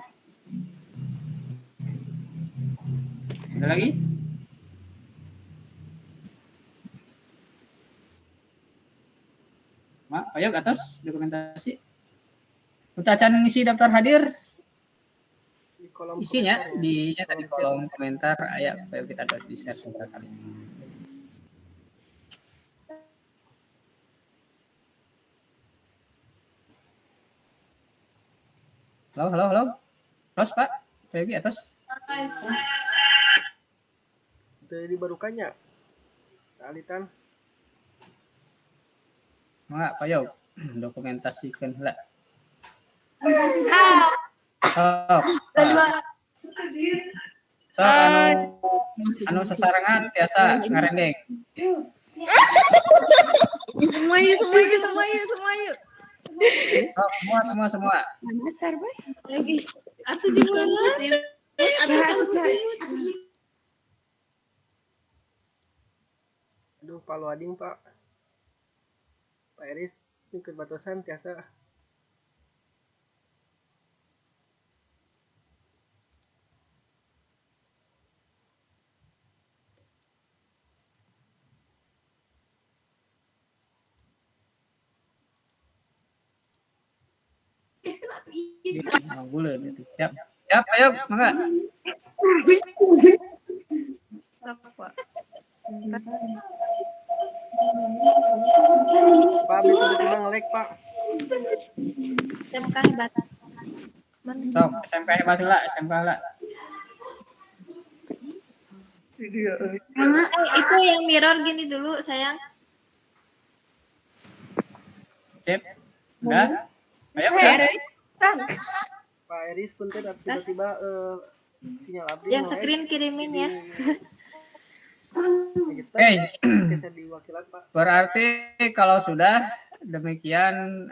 Ada lagi? Mak, ayo ke atas dokumentasi. Kita akan ngisi daftar hadir. Isinya di tadi kolom komentar. Ayo kita terus di share sebentar kali. Halo. Terus Pak, kayak di atas. Itu dibarukannya. Alitan. Mak, ayo dokumentasikan heula. Anu sasarangan biasa ngarendeng. Semua yuk. Semua. Besar boy. Atuh jeung muslim. Aduh, Pak Luading Pak. Pak Eris, ikut batasan tiasa. Bulan itu. Siap, ayo, mangga. Pak, tiba-tiba nge-lag, Pak. SMK hebat. Sok, SMK hebat lah, SMK lah. Itu yang mirror gini dulu sayang. Sip. Udah? Ayo. Pak Eris punten tiba-tiba sinyal abdi Yang screen kirimin ya. Bisa diwakilan Pak. Berarti kalau sudah demikian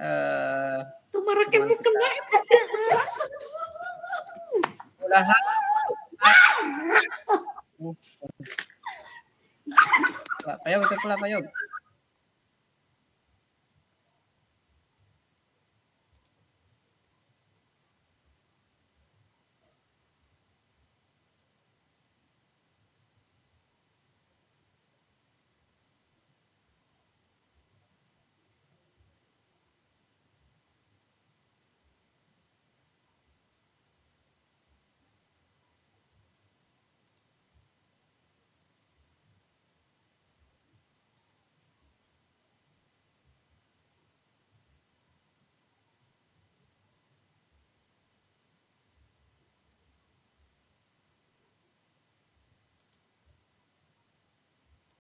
mudahan Payung, payung.